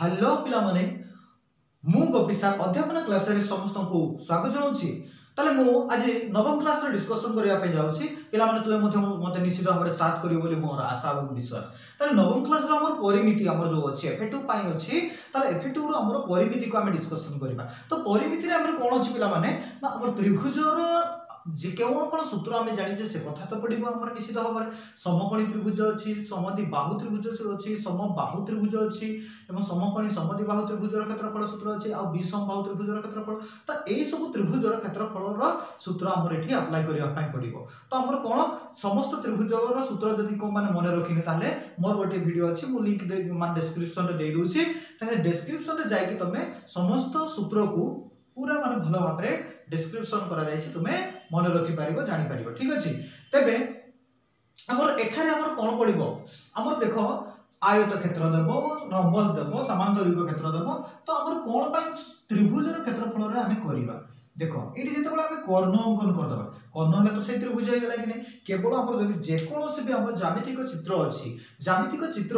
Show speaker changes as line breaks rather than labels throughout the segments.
Hello पिला माने मु गोपीसार अध्यापन क्लास रे समस्त को स्वागत जनाउछि। ताले मु आज नवम क्लास रे डिस्कशन करिया पे जाउछि। पिला माने तुमे मते निश्चित भाबरे साथ करियो बोली मोर आशा एवं विश्वास। ताले नवम क्लास रे हमर परिमिति हमर जो अछि F2 पाई अछि ताले F2 रो हमर परिमिति को हम डिस्कशन करिबा। तो परिमिति रे हमर कोन अछि पिला माने ना हमर त्रिभुज रो जे केवल कोन सूत्र आमे जानि से कथा तो पडिबो हमर निश्चित भाबरे समकोणी त्रिभुज अछि, समद्विबाहु त्रिभुज अछि, समबाहु त्रिभुज अछि एवं समकोणी समद्विबाहु त्रिभुज रो क्षेत्रफल सूत्र अछि आ विषमबाहु त्रिभुज रो क्षेत्रफल। तो एई सब त्रिभुज रो क्षेत्रफल रो सूत्र हमर एठी अप्लाई करिया पई पडिबो। तो हमर कोन समस्त त्रिभुज रो सूत्र जदि को माने मने रखिने ताले मोर गोटे वीडियो अछि मु लिंक दे मान डिस्क्रिप्शन रे दे दोछि। ताले डिस्क्रिप्शन रे जाय कि तमे समस्त सूत्र को पूरा माने भलो भाबरे डिस्क्रिप्शन करा जायछि तुमे मने रखि पारिबो जानि पारिबो। ठीक अछि। तबे हमर एठारे हमर कोन पडिबो हमर देखो आयत क्षेत्र देबो, रम्बस देबो, समान्तरिक क्षेत्र देबो। तो हमर कोन पई त्रिभुज रो क्षेत्रफल रे हमें करिबा। देखो एठी जेते बळे हमें कर्ण अंकन कर दबा। कर्ण हले तो से त्रिभुज हे गेला कि नै केवल हमर जदि जे कोनोसी भी हमर ज्यामितिक चित्र अछि, ज्यामितिक चित्र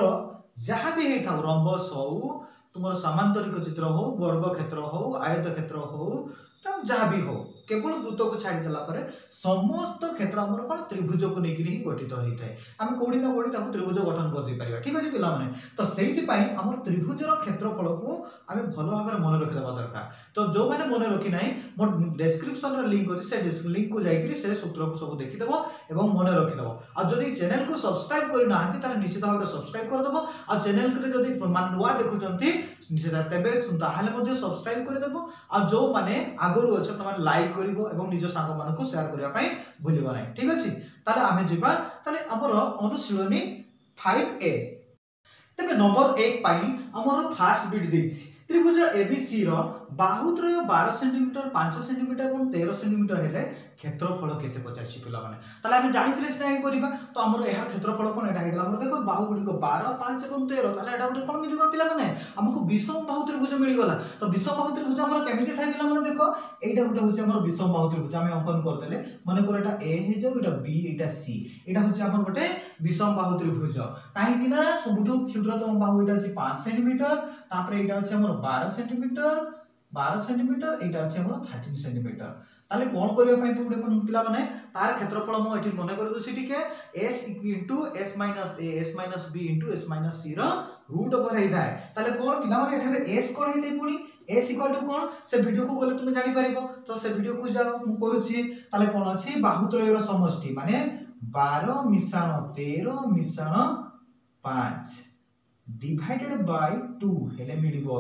जहा भी हे थाउ रम्बस हो तुमर समान्तरिक चित्र हो, वर्ग क्षेत्र हो, आयत क्षेत्र हो, तब जहा भी हो केवल वृत्त को छाडी देला परे समस्त क्षेत्र हमर कोन त्रिभुज को नेकि ही गठित होई थाए। हम कोडी न कोडी ताको त्रिभुज गठन कर दे परिबा। ठीक अछि पिला माने। तो सेहिति पई हमर त्रिभुज रो क्षेत्रफल को हम भलो भाबरे मने रखि देबा दरकार। तो जो माने मने रखि नै मोर डिस्क्रिप्शन रे लिंक अछि से लिंक को जाई करी से सूत्र को सब देखि देबो एवं मने रखि देबो। आ जदि चैनल को सब्सक्राइब करि नाहंती ताले निश्चित भाबरे सब्सक्राइब कर देबो। आ चैनल के जदि नुवा देखुचंती निश्चित तेबे ताहाले मध्ये सब्सक्राइब कर देबो। आ जो माने आगरु अछि तमाने लाइक करिवो एवं निज सांग मानको शेयर करिया पई भूलिबो नै। ठीक अछि। ताले आमे जिबा ताले हमर अनुशीलनी 5A। तबे नंबर 1 पाई हमर फास्ट बिट देछि त्रिभुज ABC रो बाहुत्रय 12 सेंटीमीटर 5 सेंटीमीटर और 13 सेंटीमीटर हेले क्षेत्रफल केते पचारछि पिला माने। ताले हम जानिथिले स्नाय करिबा। तो हमर एहार क्षेत्रफल कोन एटा हेगला हमर देखो बाहु गुडी को 12 5 और 13 ताले एटा गुडी कोन मिलि गला पिला माने हमको विषम बाहु त्रिभुज मिलि गला। तो विषम बाहु त्रिभुज हमर केमिति थाइ पिला माने देखो एटा गुडी होछि हमर विषम बाहु त्रिभुज हम अंकन कर देले माने कर एटा A हे जाउ एटा B एटा C एटा होछि हमर गोटे विषम बाहु त्रिभुज। काहे कि ना सबुठु क्षुद्रतम बाहु एटा अछि 5 सेंटीमीटर तापर एटा अछि हमर 12 सेंटीमीटर एटा अछि हमर 13 सेंटीमीटर। ताले कोन करिया पई तुडे पिला माने तार क्षेत्रफल मो एठी मने कर दोछि ठीक है S * S - A S - B * S - C row root over हे थाए। ताले कोन पिला माने एठारे S कोन हे थाए पुनी S = कोन से वीडियो को गले तुमे जानि पारिबो। तो से वीडियो को जाओ मु करूछि। ताले कोन अछि बाहुत्रय रो समष्टि माने 12 मिसाण 13 मिसाण 5 डिवाइडेड बाय 2 हेले मिलिबो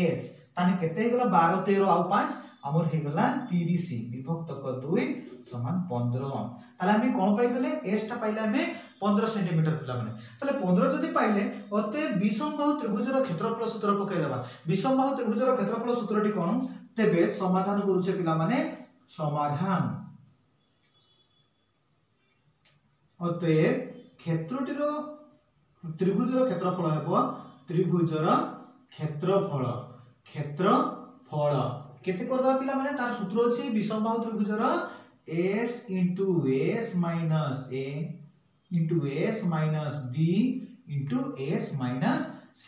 S। ताने केते हे गला 12 13 आ 5 हमर हे गला 30 विभक्त क 2 समान 15। ताले हम कोन पाइ गले S टा पाइले हमें 15 सेंटीमीटर पिला माने। ताले 15 जदि पाइले ओते विषम बाहु त्रिभुज रो क्षेत्रफल सूत्र पकै देबा। विषम बाहु त्रिभुज रो क्षेत्रफल सूत्रटी कोन तेबे समाधान करूछे पिला माने समाधान ओते क्षेत्रटी रो त्रिभुज रो क्षेत्रफल हेबो त्रिभुज रो क्षेत्रफल केते कर दबा पिला माने तार सूत्र अछि विषम बाहु त्रिभुज रो S * S - A * S - B * S - C।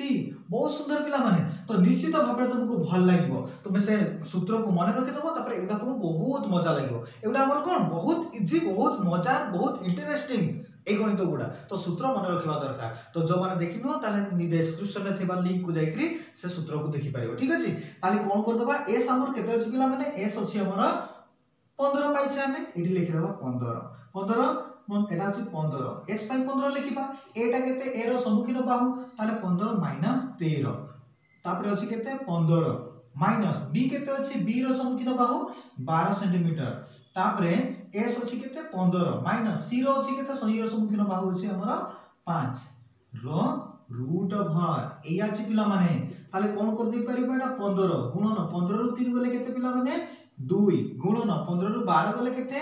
बहुत सुंदर पिला माने। तो निश्चित भाबरे तुमको भल लागिवो तुमे से सूत्र को मने रखि दबो तापर एटा तुमको बहुत मजा लागिवो। एटा हमर कोन बहुत इजी बहुत मजा बहुत इंटरेस्टिंग ए गणित गुडा। तो सूत्र मने रखिबा दरकार। तो जो माने देखिनो ताले डिस्क्रिप्शन रे थिबा लिंक को जाई करी से सूत्र को देखि पारिबो। ठीक अछि। ताले कोन कर दबा S हमर केते अछि पिला माने S अछि हमर 15 पाइछे हमें एठी लिखि देबा 15 एटा अछि 15 S पाइ 15 लिखिबा। एटा केते A रो सम्मुखीन बाहु ताले 15 - 13 तापर अछि केते 15 माइनस B केते अछि B रो सम्मुखीन बाहु 12 सेंटीमीटर तापरे S अछि केते 15 माइनस C रो अछि केते सही रो सम्मुखीन बाहु अछि हमर 5 रो रूट ओवर ए अछि पिला माने। ताले कोन कर दे परिबा एटा 15 गुणन 15 रो 3 गले केते पिला माने 2 गुणन 15 रो 12 गले केते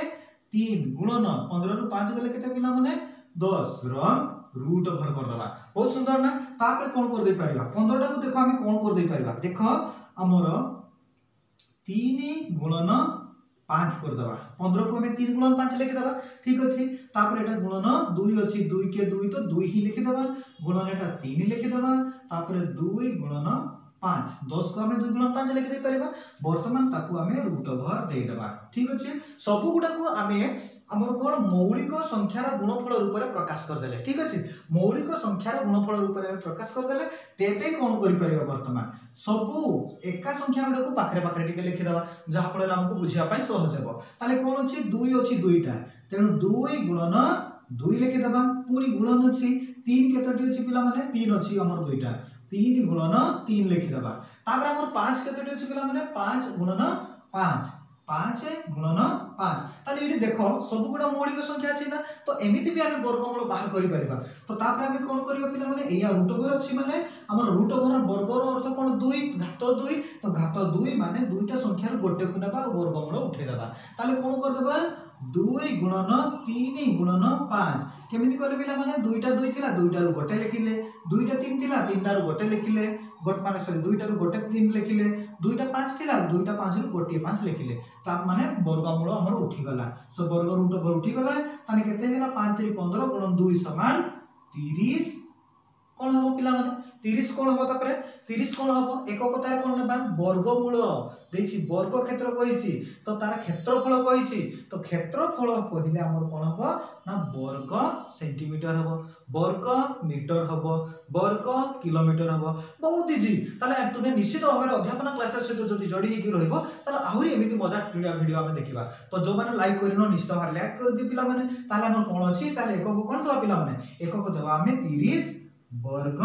3 गुणन 15 रो 5 गले केते पिला माने 10 रो रूट ओवर कर दबा। बहुत सुंदर ना। तापर कोन कर दे परिबा 15 टा को देखो हम कोन कर दे परिबा देखो हमर 3 गुणन 5 कर दबा 15 को हमें 3 गुणन 5 लिखि दबा ठीक अछि तापर एटा गुणन 2 अछि 2 के 2 तो 2 ही लिखि दबा गुणन एटा 3 लिखि दबा तापर 2 गुणन 5 10 को हमें 2 गुणन 5 लिखि दे परिबा वर्तमान ताकू हमें रूट ओवर दे दबा ठीक अछि सब गुडा को हमें हमर कोन मौलिक संख्यार गुणफल रूप में प्रकाश कर देले ठीक अछि मौलिक संख्यार गुणफल रूप में प्रकाश कर देले तेबे कोन करि परिबा वर्तमान सब एका संख्या गुडा को पाखरे पाखरे टिके लिखि दबा जहा फल हमको बुझिया पई सहज हेबो ताले कोन अछि 2 अछि 2टा तेनु 2 गुणन 2 लिखि दबा पूरी गुणन अछि 3 केतटी अछि पिला माने 3 अछि हमर 2टा 3 गुणन 3 लिखि दबा तापर हमर 5 केतटी अछि पिला माने 5 गुणन 5 5 गुणन 5 ताले एठी देखो सब गुडा मौलिक संख्या अछि ना तो एमिति भी हम वर्गमूल बाहर करि परिबा तो तापर हम कोन करिबा पिला माने एया रूट ओवर अछि माने हमर रूट ओवर वर्गर अर्थ कोन 2 घात 2 तो घात 2 माने दुईटा संख्यार गोटे को नेबा वर्गमूल उठे देबा ताले कोन कर देबा 2 गुणन 3 गुणन 5 केमिति करले पिला माने दुईटा 2 थिला दुईटा रु गोटे लिखिले दुईटा 3 थिला तीनटा रु गोटे लिखिले गोट माने सॉरी दुईटा रु गोटे 3 लिखिले दुईटा 5 थिला दुईटा 5 रु गोटे 5 लिखिले ता माने वर्गमूल हमर उठी गला सो वर्ग रूट ओवर उठी गला ताने केते हेला 5 3 15 गुणन 2 समान 30 कोन हबो पिला माने 30 कोन हबो तापरे 30 कोन हबो एकक तार कोन नेबा वर्गमूल देछि वर्ग क्षेत्र कहिछि तो तार क्षेत्रफल कहिछि तो क्षेत्रफल कहिले हमर कोन हबो ना वर्ग सेंटीमीटर हबो वर्ग मीटर हबो वर्ग किलोमीटर हबो बहुत इजी ताले तुमे निश्चित भाबरे अध्यापन क्लासेस सहित जदि जोडी हिकि रहइबो ताले आहुरी एमिति मजाक वीडियो हम देखिबा तो जो माने लाइक करिनो निश्चित भाबरे लाइक कर दि पिला माने ताले हमर कोन अछि ताले एकक कोन दवा पिला माने एकक दवा हमें 30 वर्ग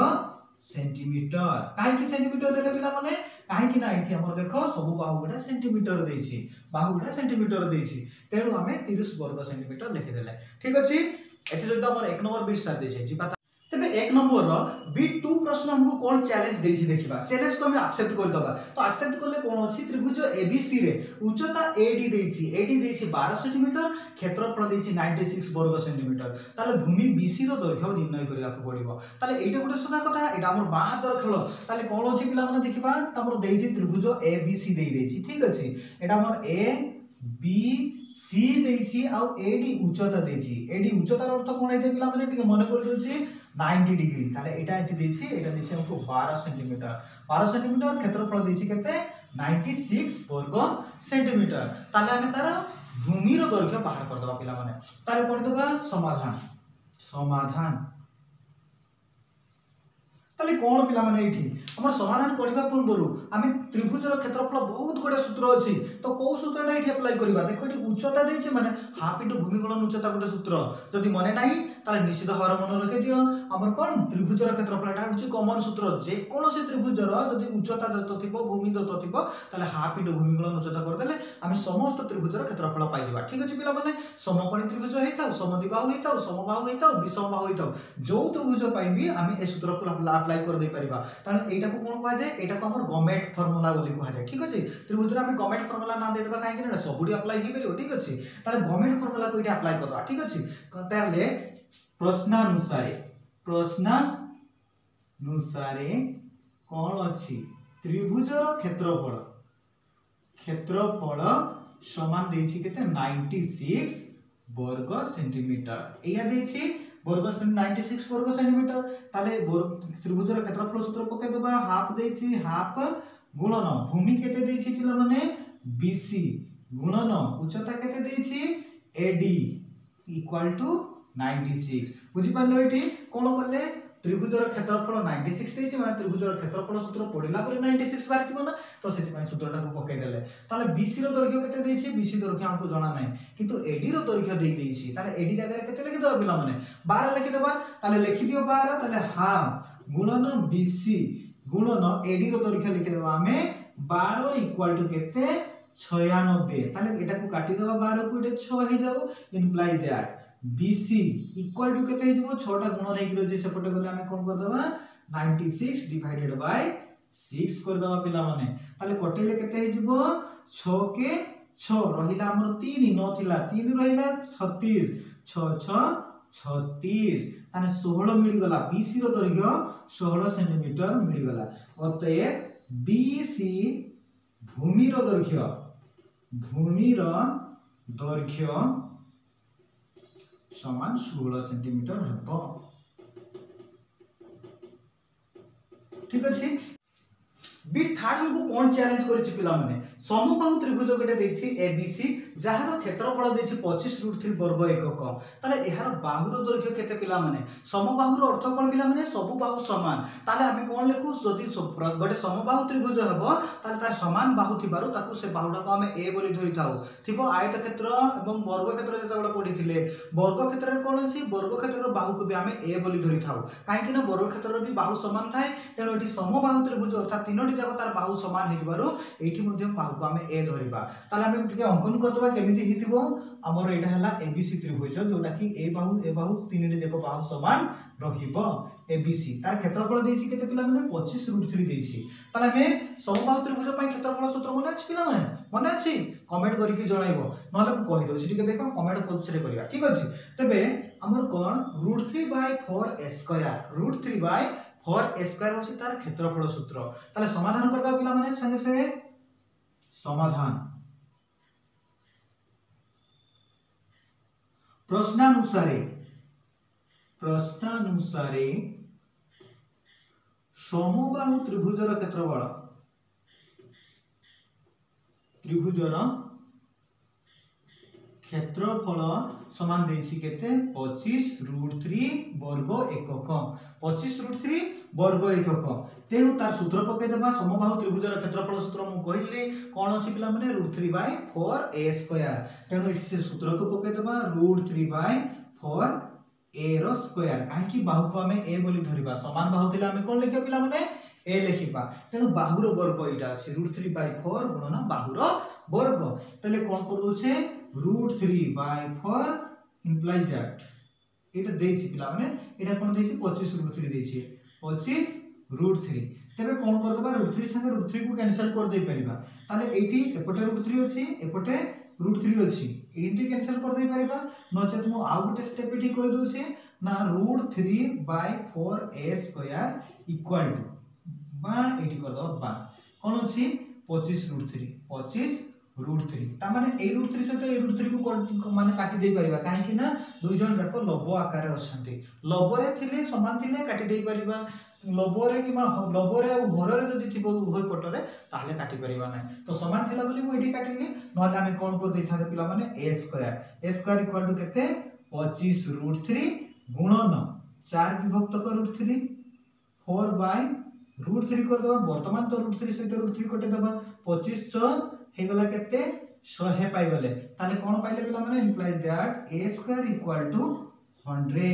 सेंटीमीटर काहे कि सेंटीमीटर देले पिला माने काहे कि ना एठी हमर देखो सब बाहु गुडा सेंटीमीटर देछि बाहु गुडा सेंटीमीटर देछि तेनु हमें 30 वर्ग सेंटीमीटर लिखि देले ठीक अछि एठी जदा हमर 1 नंबर बिट स्टार्ट देछि जी तबे 1 नंबर रो बिट 2 प्रश्न हमको कोन चैलेंज देछि देखिबा चैलेंज को हम एक्सेप्ट कर दबा तो एक्सेप्ट करले कोन अछि त्रिभुज एबीसी रे उच्चता एडी देछि 12 सेंटीमीटर क्षेत्रफल देछि 96 वर्ग सेंटीमीटर ताले भूमि बीसी रो दैर्घ्य निर्णय करिया को पड़िबो ताले एटा गुटे सुधा कथा एटा हमर बाहा दर खेल ताले कोन अछि पिला माने देखिबा तमर देछि त्रिभुज एबीसी देछि ठीक अछि एटा हमर ए बी सी देछि आ एडी उच्चता देछि एडी उच्चतार अर्थ कोन आइते पिला माने टिके मने कर दोछि 90 डिग्री ताले एटा एठी देछि एटा देछि हमको 12 सेंटीमीटर क्षेत्रफल देछि केते 96 वर्ग सेंटीमीटर ताले हमें तार भूमि रो दैर्घ्य बाहर कर दबा पिला माने ताले पढि दबा समाधान ताले कोन पिला माने एठी हमर समाधान करबा पूर्वरु आमे त्रिभुजर क्षेत्रफल बहुत गोटे सूत्र अछि तो को सूत्रटा एठी अप्लाई करबा देखो एठी उच्चता देछि माने हाफ इनटू भूमि गुणन उच्चता गोटे सूत्र जदि मने नाही ताले निश्चित भावर मन रखे दियो हमर कोन त्रिभुजर क्षेत्रफल एटा होछि कॉमन सूत्र जे कोनोसी त्रिभुजर जदि उच्चता दत्त थिबो भूमि दत्त थिबो ताले हाफ इनटू भूमि गुणन उच्चता कर देले आमे समस्त त्रिभुजर क्षेत्रफल पाइ दिबा ठीक अछि पिला माने समकोणी त्रिभुज हेताउ समद्विबाहु हेताउ समबाहु हेताउ विषमबाहु हेताउ जो त्रिभुज पाइबी आमे ए सूत्र को अप्लाई कर दे परिबा कारण एटा को कोन कहा जाय एटा को हमर गवर्नमेंट फार्मूला बोली कहा जाय ठीक अछि त्रिभुजरा हम गवर्नमेंट फार्मूला नाम दे देबा काहे कि एटा सबुडी अप्लाई हि परिबो ठीक अछि ताले गवर्नमेंट फार्मूला को एटा अप्लाई कर दो ठीक अछि ताले प्रश्नानुसारे कोन अछि त्रिभुजर क्षेत्रफल समान देछि केते 96 वर्ग सेंटीमीटर एया देछि वर्ग 96 वर्ग सेंटीमीटर ताले त्रिभुजर क्षेत्रफल सूत्र पके देबा हाफ देछि हाफ गुणन भूमि केते देछि पिला माने बीसी गुणन उच्चता केते देछि एडी इक्वल टू 96 बुझि पालो एठी कोन करले त्रिभुजर क्षेत्रफल 96 देछि माने त्रिभुजर क्षेत्रफल सूत्र पढिला परे 96 बारथिबो ना तो सेति पय सूत्रटा को पके देले ताले बीसी रो दैर्घ्य केते देछि बीसी दैर्घ्य हमको जाना नै किंतु एडी रो दैर्घ्य देइ देछि ताले एडी जगह केते लिखि दबा पिला माने 12 लिखि दबा ताले लिखि दियो 12 ताले हाफ गुणन बीसी गुणन एडी रो दैर्घ्य लिखि दबा हमें 12 इक्वल टू केते 96 ताले एटा को काटि दबा 12 को एटा 6 हे जाओ imply that BC equal to केते हिजबो 6 टा गुणन हेकरो जे सेपटे गले हमें कोन कर दबा 96 डिवाइडेड बाय 6 कर दबा पिला माने ताले कटेले केते हिजबो 6 के 6 रहिला हमर 3 न थिला 3 रहिला 36 6 6 36 ताने 16 मिली गला BC रो दैर्घ्य 16 सेंटीमीटर मिली गला अतएव BC भूमि रो दैर्घ्य भूमिर दैर्घ्य समान 16 सेंटीमीटर हेबो। ठीक अछि। बिट थर्ड हमको कौन चैलेंज करिछि पिला माने समबाहु त्रिभुज गोटे देछि एबीसी जहार क्षेत्रफल देछि 25√3 वर्ग एकक। ताले एहार बाहुर दैर्घ्य केते पिला माने समबाहुर अर्थ कोन पिला माने सब बाहु समान। ताले आमे कोन लेखु जदि गोटे समबाहु त्रिभुज हेबो ताले तार समान बाहु थिबारु ताकू से बाहुडा को आमे ए बोली धरि थाउ। थिबो आयत क्षेत्र एवं वर्ग क्षेत्र जेता बडा पढिथिले वर्ग क्षेत्र रे कोन अछि वर्ग क्षेत्र रो बाहु को भी आमे ए बोली धरि थाउ। काहे कि ना वर्ग क्षेत्र रो भी बाहु समान थाए तेनो एठी समबाहु त्रिभुज अर्थात तीनोटी जाक तार बाहु समान हेतिबारु एठी मध्ये बाहु को आमे ए धरिबा। ताले आमे टिके अंकन करदबा केमिति हिथिबो हमर एटा हला एबीसी त्रिभुज जोटा कि ए बाहु तीनोटी जाक बाहु समान रहिबो एबीसी। तार क्षेत्रफल देछि केते पिला माने 25√3 देछि। ताले आमे समबाहु त्रिभुज पई क्षेत्रफल सूत्र मने अछि पिला माने मने अछि कमेंट करिकि जणाइबो नहले मु कहि दोछि टिके देखो कमेंट पछरे करिया। ठीक अछि। तबे हमर कोन √3/4 √3/4 होछि तार क्षेत्रफल सूत्र। ताले समाधान करबा पिला माने संगे संगे समाधान प्रश्नानुसारे समबाहु त्रिभुजर क्षेत्रफल समान देछि केते 25√3 वर्ग एकक 25√3 वर्ग एकक। तेणु तार सूत्र पके देबा समबाहु त्रिभुजर क्षेत्रफल सूत्र मु कहिली कोन अछि पिला माने √3/4a²। तेणु इति से सूत्र को पके देबा √3/4 a रो स्क्वायर काहे कि बाहु को हमें a बोली धरिबा समान बाहु थिला हमें कोन लिखिबा पिला माने a लिखिबा। तेणु बाहुर वर्ग इटा अछि √3/4 गुणन बाहुर वर्ग। तले कोन कर दोछे √3/4 implies that एटा देछि पिला माने एटा कोन देछि 25√3 देछि 25√3। तबे कोन कर दबा √3 संगे √3 को कैंसिल कर दे परिबा। ताले एठी एपटे √3 अछि एपटे √3 अछि एठी कैंसिल कर दे परिबा। नचेत मु आउ गोटे स्टेप एठी कर दोछि ना √3/4a² इक्वल टू बा एठी कर दबा बा कोन अछि 25√3 ता माने ए √3 सहित ए √3 को माने काटी दे परिबा काहे कि ना दुई जन जाको लंब आकार रे अछंती लंब रे थिले समान थिले काटी दे परिबा लंब रे कि लंब रे आ घर रे जदी थिबो उभय पट रे ताहले काटी परिबा नै तो समान थिला बोली मु एठी काटिली नहले हम कोन कर दै थाते पिला माने a² इक्वल टू केते 25√3 गुणन 4 विभक्त कर √3 4/√3 कर दबा वर्तमान तो √3 सहित √3 कटे दबा 25 च हे गला केते 100 पाई गले ताले कोन पाइले पिला माने implies that a² equal to 100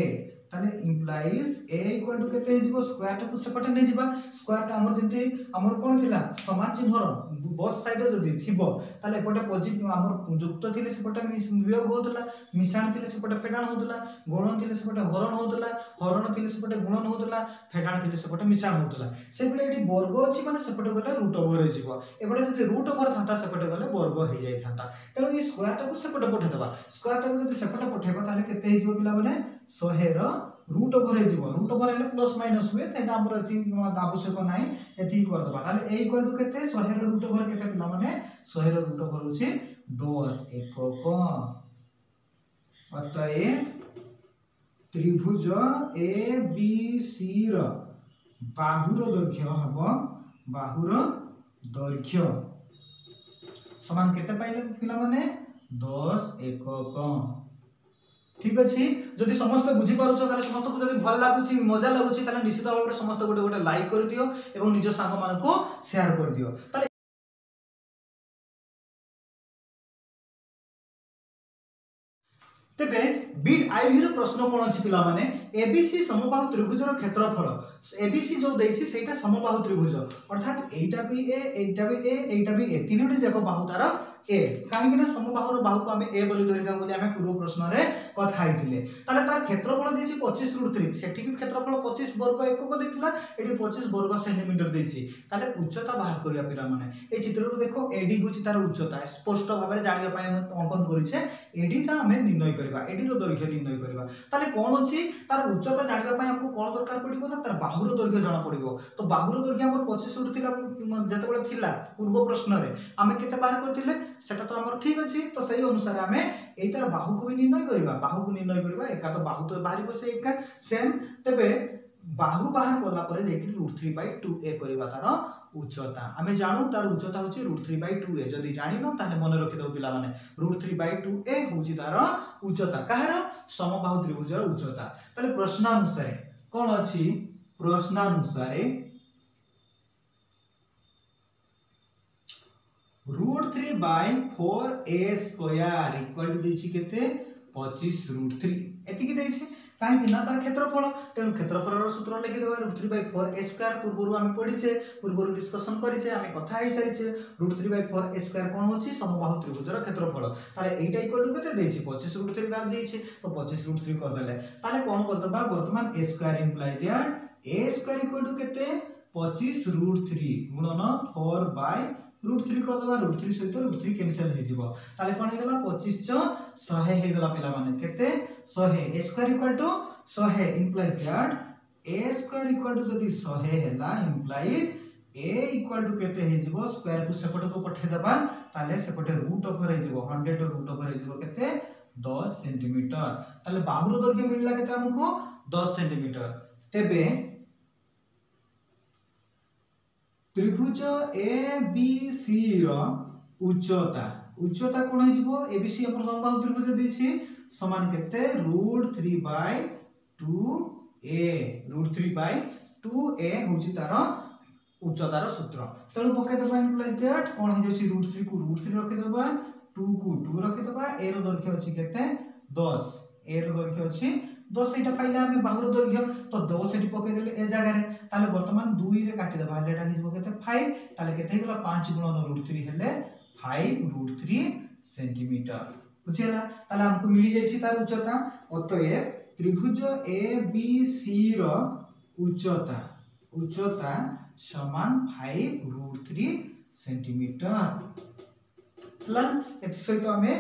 ताले इंप्लाइज a इक्वल टू केते हिजबो स्क्वायर टा को सेपटे नै जिबा स्क्वायर टा हमर जति हमर कोन थिला समान चिन्ह बोथ साइड जदी थिबो ताले एपटे पॉजिटिव हमर युक्त थिले सेपटे वियोग होतला मिश्रण थिले सेपटे फेडाण होतला गुणन थिले सेपटे हरण होतला हरण थिले सेपटे गुणन होतला फेडाण थिले सेपटे मिश्रण होतला सेपटे एठी वर्ग अछि माने सेपटे गले रूट ओवर हे जिवो एपटे जदी रूट ओवर थाता सेपटे गले वर्ग हे जाय थाता तेनो ई स्क्वायर टा को सेपटे पठे देबा स्क्वायर टा को जदी सेपटे पठेबा ताले केते हे जिवो पिला माने 100 रो रूट ओवर हे जिवो रूट ओवर हेले प्लस माइनस हुए तेटा हमर एथि आवश्यक नाही एथि कर देबा ताले a इक्वल टू केते 100 रो रूट ओवर केते पिला माने 100 रो रूट ओवर होछि 10 एकक अतएव त्रिभुज ABC रो बाहुर दैर्घ्य हबो बाहुर दैर्घ्य समान केते पाइले पिला माने 10 एकक। ठीक अछि जदि समस्त बुझी पारुछ ताले समस्त को जदि भल लागुछि मजा लागुछि ताले निश्चित भाव में समस्त गोटे गोटे लाइक कर दियो एवं निज सांग मान को शेयर कर दियो ताले तेबे बिट आईवी रो प्रश्न कोन अछि पिला माने एबीसी समबाहु त्रिभुजर क्षेत्रफल एबीसी जो देछि सेटा समबाहु त्रिभुज अर्थात एटा भी ए एटा भी ए तीनोटी जाको बाहु तार ए काहे कि ना समबाहुर बाहु को हमें ए बोली धरि दा बोली हमें पूर्व प्रश्न रे কথা ହେଇଥିଲେ ताले तार क्षेत्रफल देछि 25√3 सेठी भी क्षेत्रफल 25 वर्ग एकक देथिला एठी 25 वर्ग सेंटीमीटर देछि ताले उच्चता बाहर करिया पिरा माने ए चित्र रो देखो एडी होछि तार उच्चता स्पष्ट भाबरे जानिबा पय अंकन करिसे एडी ता हमें निर्णय करबा एडी रो दैर्घ्य निर्णय करबा ताले कोन अछि तार उच्चता जानिबा पय हमको कोन दरकार पडिबो ना तार बाहुर दैर्घ्य जाना पडिबो तो बाहुर दैर्घ्य हमर 25 थिला जते बळे थिला पूर्व प्रश्न रे हमें केते बाहर करथिले सेटा तो हमर ठीक अछि तो सही अनुसार हमें एई तार बाहु को भी निर्णय करबा बाहु को निर्णय करबा एका तो बाहु तो बाहरी बसे एका सेम तबे बाहु बाहर करला परे देखि √3/2a करबा तार उच्चता हमें जानू तार उच्चता होची √3/2a जदी जानि न ताने मन रखि दो पिला माने √3/2a होची तार उच्चता कहार समबाहु त्रिभुजर उच्चता ताले प्रश्नानुसार कोन अछि प्रश्नानुसार √3/4a स्क्वायर इक्वल टू देछि केते 25√3 एति कि देछि काहे कि ना तार क्षेत्रफल तेनु क्षेत्रफल रो सूत्र लिखि देबा √3/4a स्क्वायर पूर्वरु हम पढिछे पूर्वरु डिस्कशन करिछे हम कथा आइ सारिछे √3/4a स्क्वायर कोन होछि समबाहु त्रिभुजर क्षेत्रफल ताले एटा इक्वल टू केते देछि 25√3 दाम देछि तो 25√3 कर देले ताले कोन कर दबा वर्तमान a square imply that a square equal to केते 25√3 गुणन 4/√3 कर दबा √3 सहित √3 कैंसिल हे जिवो ताले कोन हे गेला 25 च 100 हे गेला पिला माने केते 100 a square equal to 100 implies that a square equal to जदी 100 हेला इंप्लाइज a इक्वल टू केते हे जिवो स्क्वायर को सेपट को पठे दबा ताले सेपटे रूट ओवर हे जिवो 100 रूट ओवर हे जिवो केते 10 सेंटीमीटर ताले बाहुर दैर्घ्य मिलला केते हमको 10 सेंटीमीटर तेबे त्रिभुज ABC रो उच्चता उच्चता कोन हे जिवो ABC हमर समबाहु त्रिभुज देछि समान केते √3/2a होछि तार उच्चतार सूत्र तळु पके दबा इंप्लाइज दैट कोन हे जछि √3 को √3 रखि दबा 2 को 2 रखि दबा a रो दैर्घ्य अछि केते 10 a रो दैर्घ्य अछि 10 एटा पाइले हमें बाहुर दैर्घ्य तो 10 एटी पके देले ए जगह रे ताले वर्तमान 2 रे काटि दबा लेटा हिजबो केते 5 ताले केते गेला 5 गुणन √3 हेले 5√3 सेंटीमीटर बुझियला ताले हमको मिली जायछि तार उच्चता अतएव त्रिभुज ABC रो उच्चता समान 5√3 सेंटीमीटर प्लस एत सहित हमें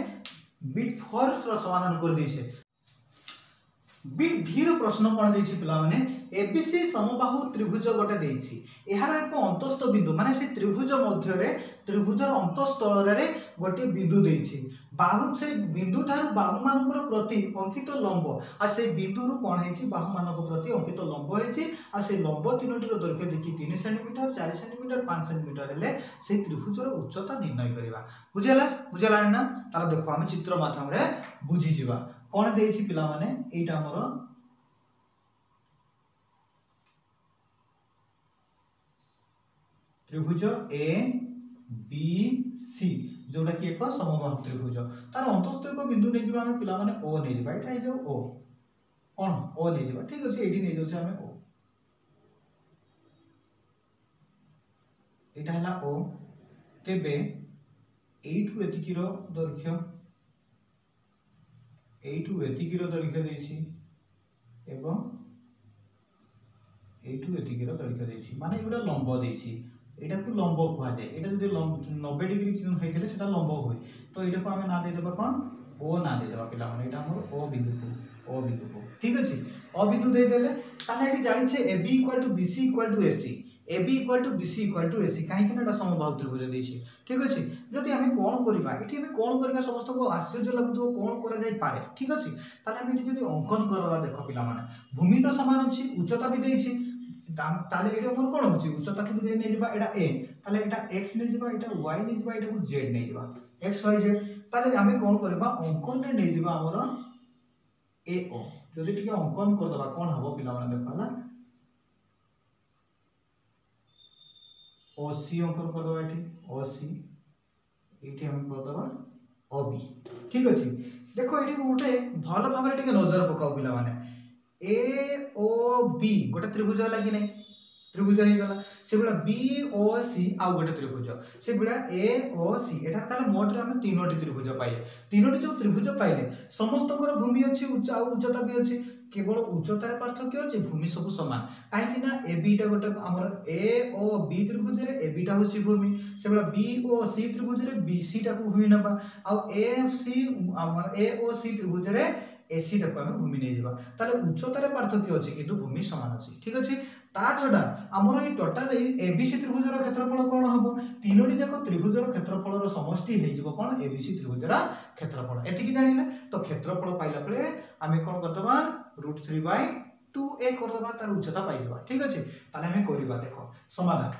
बिट 4 रो समाधान कर दैछे बिट भी रो प्रश्न कोन देछि पिला माने ABC समबाहु त्रिभुज गोटे देछि एहार एक अंतस्थ बिंदु माने से त्रिभुज मध्य रे त्रिभुजर अंतस्थल रे गोटे बिंदु देछि बाहु से बिंदु थारु बाहु मानकर प्रति अंकित लंब आ से बिंदु रु कोन हेछि बाहु मानक प्रति अंकित लंब हेछि आ से लंब तीनोटी रो दैर्घ्य देखि 3 सेंटीमीटर 4 सेंटीमीटर 5 सेंटीमीटर हेले से त्रिभुजर उच्चता निर्णय करबा बुझला ना ताला देखो हम चित्र माध्यम रे बुझि जिबा कोन देछि पिला माने एटा हमर त्रिभुज ABC जोटा कि एक समबाहु त्रिभुज तार अंतस्थ एक बिंदु नै जिबा हम पिला माने O नै जिबा एटा हे जो O कोन O नै जिबा ठीक अछि एडी नै जोछ हम O एटा हला O तेबे 8 एति किरो दैर्घ्य 8 एति किरो दैर्घ्य देछि एवं 8 एति किरो दैर्घ्य देछि माने एटा लंब देछि एटा को लंब कहआ जाय एटा जदि 90 डिग्री चिन्ह हेतिले सेटा लंब होय तो एटा को हम ना दे देबा कोन O ना दे देबा पिला माने एटा हमर O बिंदु को ठीक अछि O बिंदु दे देले ताने एटी जानि छे AB = BC = AC AB = BC = AC काहे कि एटा समबाहु त्रिभुज देछि ठीक अछि जदि हम कोन करिबा एटी हम कोन करिबा समस्त को आश्चर्य लागतो कोन करा जाय पारे ठीक अछि ताले हम एटी जदि अंकन करबा देखो पिला माने भूमि तो समान अछि उच्चता भी देछि ताले एटा हमर कोन होछि उच्चता को जदि नै जिबा एटा a ताले एटा x नै जिबा एटा y नै जिबा एटा को z नै जिबा x y z ताले हम कोन करबा अंकन रे नै जिबा हमर AO जदि टिके अंकन कर दबा कोन हबो पिला माने देखला OC अंकन कर दबा एठी OC एठी हम कर दबा OB ठीक अछि देखो एठी गोटे भलो भाबरे टिके नजर पकाओ पिला माने AOB गोटे त्रिभुज लागी नै त्रिभुज हो गला से बेला बी ओ सी आउ गोटे त्रिभुज से बेला ए ओ सी एटा ताले मोड रे हम तीनोटी त्रिभुज पाइले तीनोटी जो त्रिभुज पाइले समस्तकर भूमि अछि उच्चता भी अछि केवल उच्चतार पार्थक्य अछि भूमि सब समान काहे कि ना ए बी टा गोटे हमर ए ओ बी त्रिभुज रे ए बी टा होछि भूमि से बेला बी ओ सी त्रिभुज रे बी सी टा को भूमि नबा आ ए सी हमर ए ओ सी त्रिभुज रे ए सी टा को हम भूमि नै जेबा ताले उच्चतार पार्थक्य अछि किंतु भूमि समान अछि ठीक अछि ता छडा हमर ए टोटल एबीसी त्रिभुजर क्षेत्रफल कोन हबो तीनोटी जाक त्रिभुजर क्षेत्रफलर समष्टि हे जिवो कोन एबीसी त्रिभुजर क्षेत्रफल एति कि जानिले तो क्षेत्रफल पाइला परे आमे कोन करतबा √3/2a करतबा तार उच्चता पाइ जबा ठीक अछि ताले आमे करिबा देखो समाधान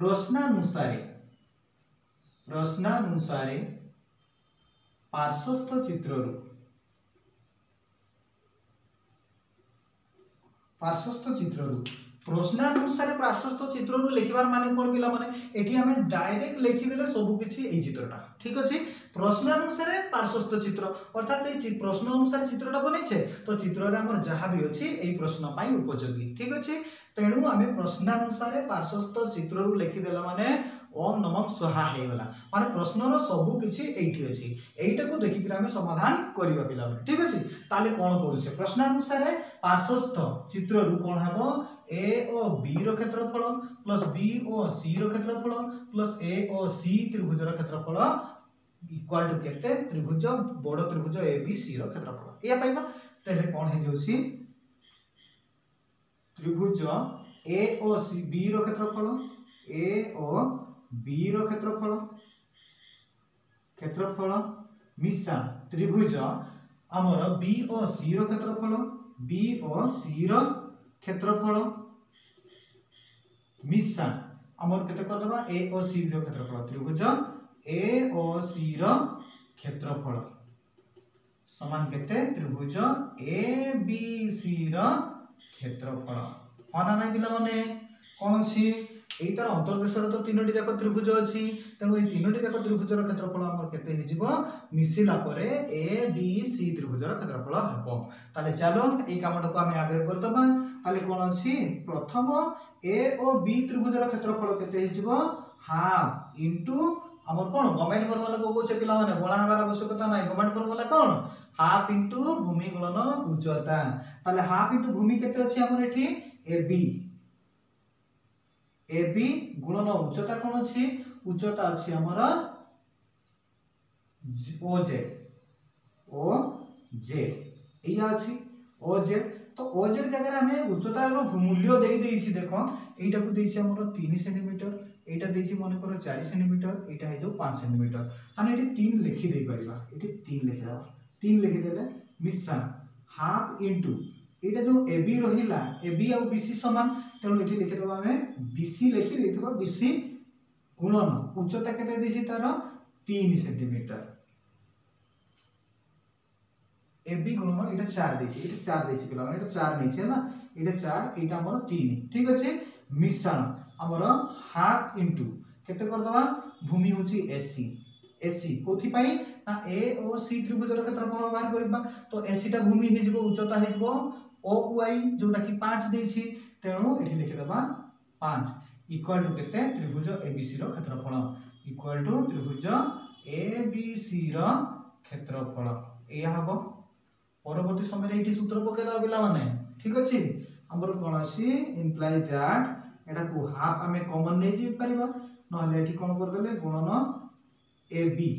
प्रश्नानुसारे पार्श्वस्थ चित्ररू प्रश्नानुसार पार्श्वस्थ चित्ररू लिखिबार माने कोन पिला माने एठी हमें डायरेक्ट लिखि देले सब किछि एई चित्रटा ठीक अछि प्रश्नानुसार पार्श्वस्थ चित्र अर्थात ए प्रश्न अनुसार चित्रटा बनै छे तो चित्र रे हमर जहा भी अछि एई प्रश्न पई उपयोगी ठीक अछि तेणु हमें प्रश्नानुसार पार्श्वस्थ चित्ररू लिखि देला माने ओम नमः स्वाहा हे गला माने प्रश्नर सब किछि एठी अछि एईटा को देखि कि हमें समाधान करिबा पिला ठीक अछि ताले कोन करू से प्रश्नानुसार पार्श्वस्थ चित्ररू कोन हबो ए ओ बी रो क्षेत्रफल प्लस बी ओ सी रो क्षेत्रफल प्लस ए ओ सी त्रिभुज रो क्षेत्रफल इक्वल टू केते त्रिभुज बड़ त्रिभुज ए बी सी रो क्षेत्रफल या पाइबा तले कोन हे जोसी त्रिभुज ए ओ सी बी रो क्षेत्रफल ए ओ बी रो क्षेत्रफल मिसा त्रिभुज हमर बी ओ सी रो क्षेत्रफल बी ओ सी रो क्षेत्रफल मिसा हमर केते कर दबा ए ओ सी रो क्षेत्रफल त्रिभुज ए ओ सी रो क्षेत्रफल समान केते त्रिभुज ए बी सी रो क्षेत्रफल अना नै बिला माने कोन छी एई तर अंतर्देशर तो तीनोटी जाक त्रिभुज अछि तनो ए तीनोटी जाक त्रिभुजर क्षेत्रफल हमर केते हि जिवो मिसिला परे ए बी सी त्रिभुजर क्षेत्रफल हबो ताले चलो ए कामटा को हम आगे करतबा ताले कोन अछि प्रथम ए ओ बी त्रिभुजर क्षेत्रफल केते हि जिवो हाफ इनटू हमर कोन गवर्नमेंट फॉर्मूला को छ पिला माने बळा हबार आवश्यकता नै गवर्नमेंट फॉर्मूला कोन हाफ इनटू भूमि गुणन उच्चता ताले हाफ इनटू भूमि केते अछि हमर एठी ए बी गुणन उच्चता कोन अछि उच्चता अछि हमर ओ जेड एया अछि ओ जेड तो ओ जेड जगह हमें उच्चता रो मूल्य देई देइछि देखो एटा को देइछि हमर 3 सेंटीमीटर एटा देइछि मन करो 4 सेंटीमीटर एटा हे जो 5 सेंटीमीटर ताने एटी 3 लिखि देई परिबा एटी 3 लिखि दबा 3 लिखि देले मिशन हाफ इनटू एटा जो ए बी रहिला ए बी और बी सी समान तेणु एठी लिखि दबा हमें बी सी लिखि देथबा बी सी गुणन उच्चता केते देछि तार 3 सेंटीमीटर ए बी गुणन एटा 4 देछि एटा 4 देछि पिला माने एटा 4 नै छै ना एटा 4 एटा हमर 3 ठीक अछि मिश्रण हमर हाफ इनटू केते कर दबा भूमि होछि एसी कोथि पई ना ए ओ सी त्रिभुजर क्षेत्रफल बाहर करबा तो एसी टा भूमि हे जिवो उच्चता हे जिवो ओ वाई जोटा कि 5 देछि तेणु एठी लिखि दबा 5 इक्वल टू केते त्रिभुज एबीसी रो क्षेत्रफल इक्वल टू त्रिभुज एबीसी रो क्षेत्रफल एया हबो परवर्ती समय रे एठी सूत्र पकेला बिला माने ठीक अछि हमर कोन अछि इंप्लाई दैट एटा को हाफ हमें कॉमन नै जी परिबा नहले एठी कोन कर देले गुणन ए बी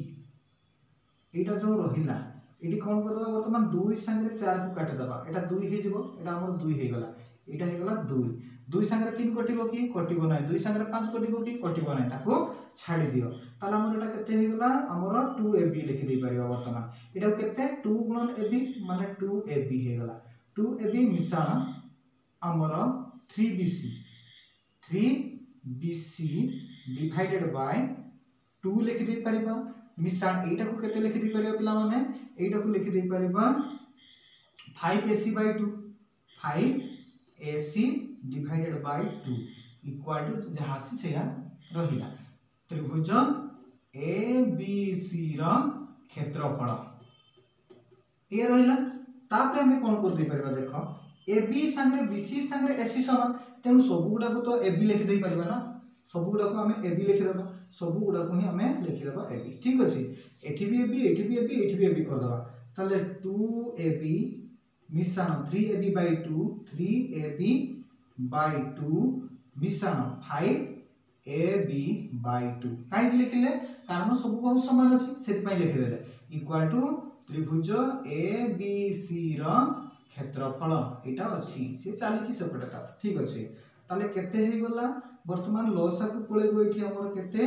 एटा जो रहिला एठी कोन कर दबा वर्तमान 2 संगे 4 को काट दबा एटा 2 हे जिवो एटा हमर 2 हे गला एटा हे गला 2 संगे 3 कटिबो की कटिबो नै 2 संगे 5 कटिबो की कटिबो नै ताको छाडी दियो ताला हमर एटा केते हे गला हमर 2ab लिखि दे परिबा वर्तमान एटा केते 2 गुणन ab माने 2ab हे गला 2ab मिश्रण हमर 3bc डिवाइडेड बाय 2 लिखि दे परिबा मिश्रण एटा को केते लिखि दे परिबा पिला माने एटा को लिखि दे परिबा 5ac/2 5ac divided by 2 equal to जहा से सेया रहिला त्रिभुज एबीसी रो क्षेत्रफल ए रहिला तापर हमें कौन कर दे परबा देखो AB संगे BC संगे AC समान तेणु सब गुडा को तो AB लिखि दे परबा ना सब गुडा को हमें AB लिखि देबा सब गुडा को ही हमें लिखि देबा AB ठीक अछि एठी भी AB एठी भी AB एठी भी AB कर देबा ताले 2AB मिश्रण 3AB/2 3AB/2 मिश्रण 5AB/2 काई लिखिले कारण सब बहुत समान अछि सेति पई लिखि देले इक्वल टू त्रिभुज ABC रो क्षेत्रफल एटा अछि से चालीची सेपटे ता ठीक अछि ताले केते हे गला वर्तमान लसागु पळेबो एठी हमर केते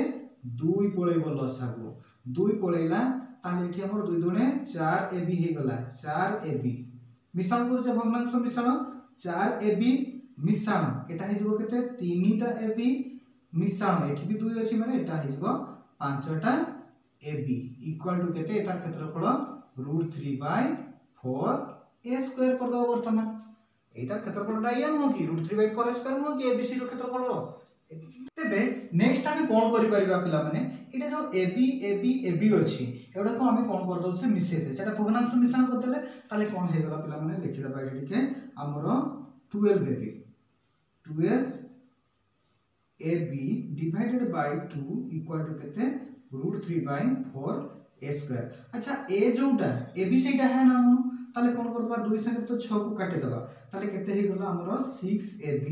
2 पळेबो लसागु 2 पळेला ताले एठी हमर 2 दुने 4AB हे गला 4AB मिश्रण कर जे भग्नांश मिश्रण 4AB मिश्रण एटा हे जबो केते 3टा AB मिश्रण एठी भी 2 अछि माने एटा हे जबो 5टा AB इक्वल टू केते एटा क्षेत्रफल √3/4 a स्क्वायर कर दो वर्तमान एटा क्षेत्रफलटा या नो कि √3/4 स्क्वायर नो कि ABC रो क्षेत्रफल तेबे नेक्स्ट हम कोन करि परिबा पिला माने एटा जो AB अछि एडा को हम कोन कर दउ छे मिसेते सेटा भग्नांश मिश्रण कर देले ताले कोन हे गला पिला माने देखि दबा एटा ठीक है हमरो 12AB divided by 2 equal to केते √3/4 a स्क्वायर अच्छा a जोटा AB सेटा है ना ताले कोन करबा 2 संगे तो 6 को काटे दबा ताले केते हे गला हमरो 6AB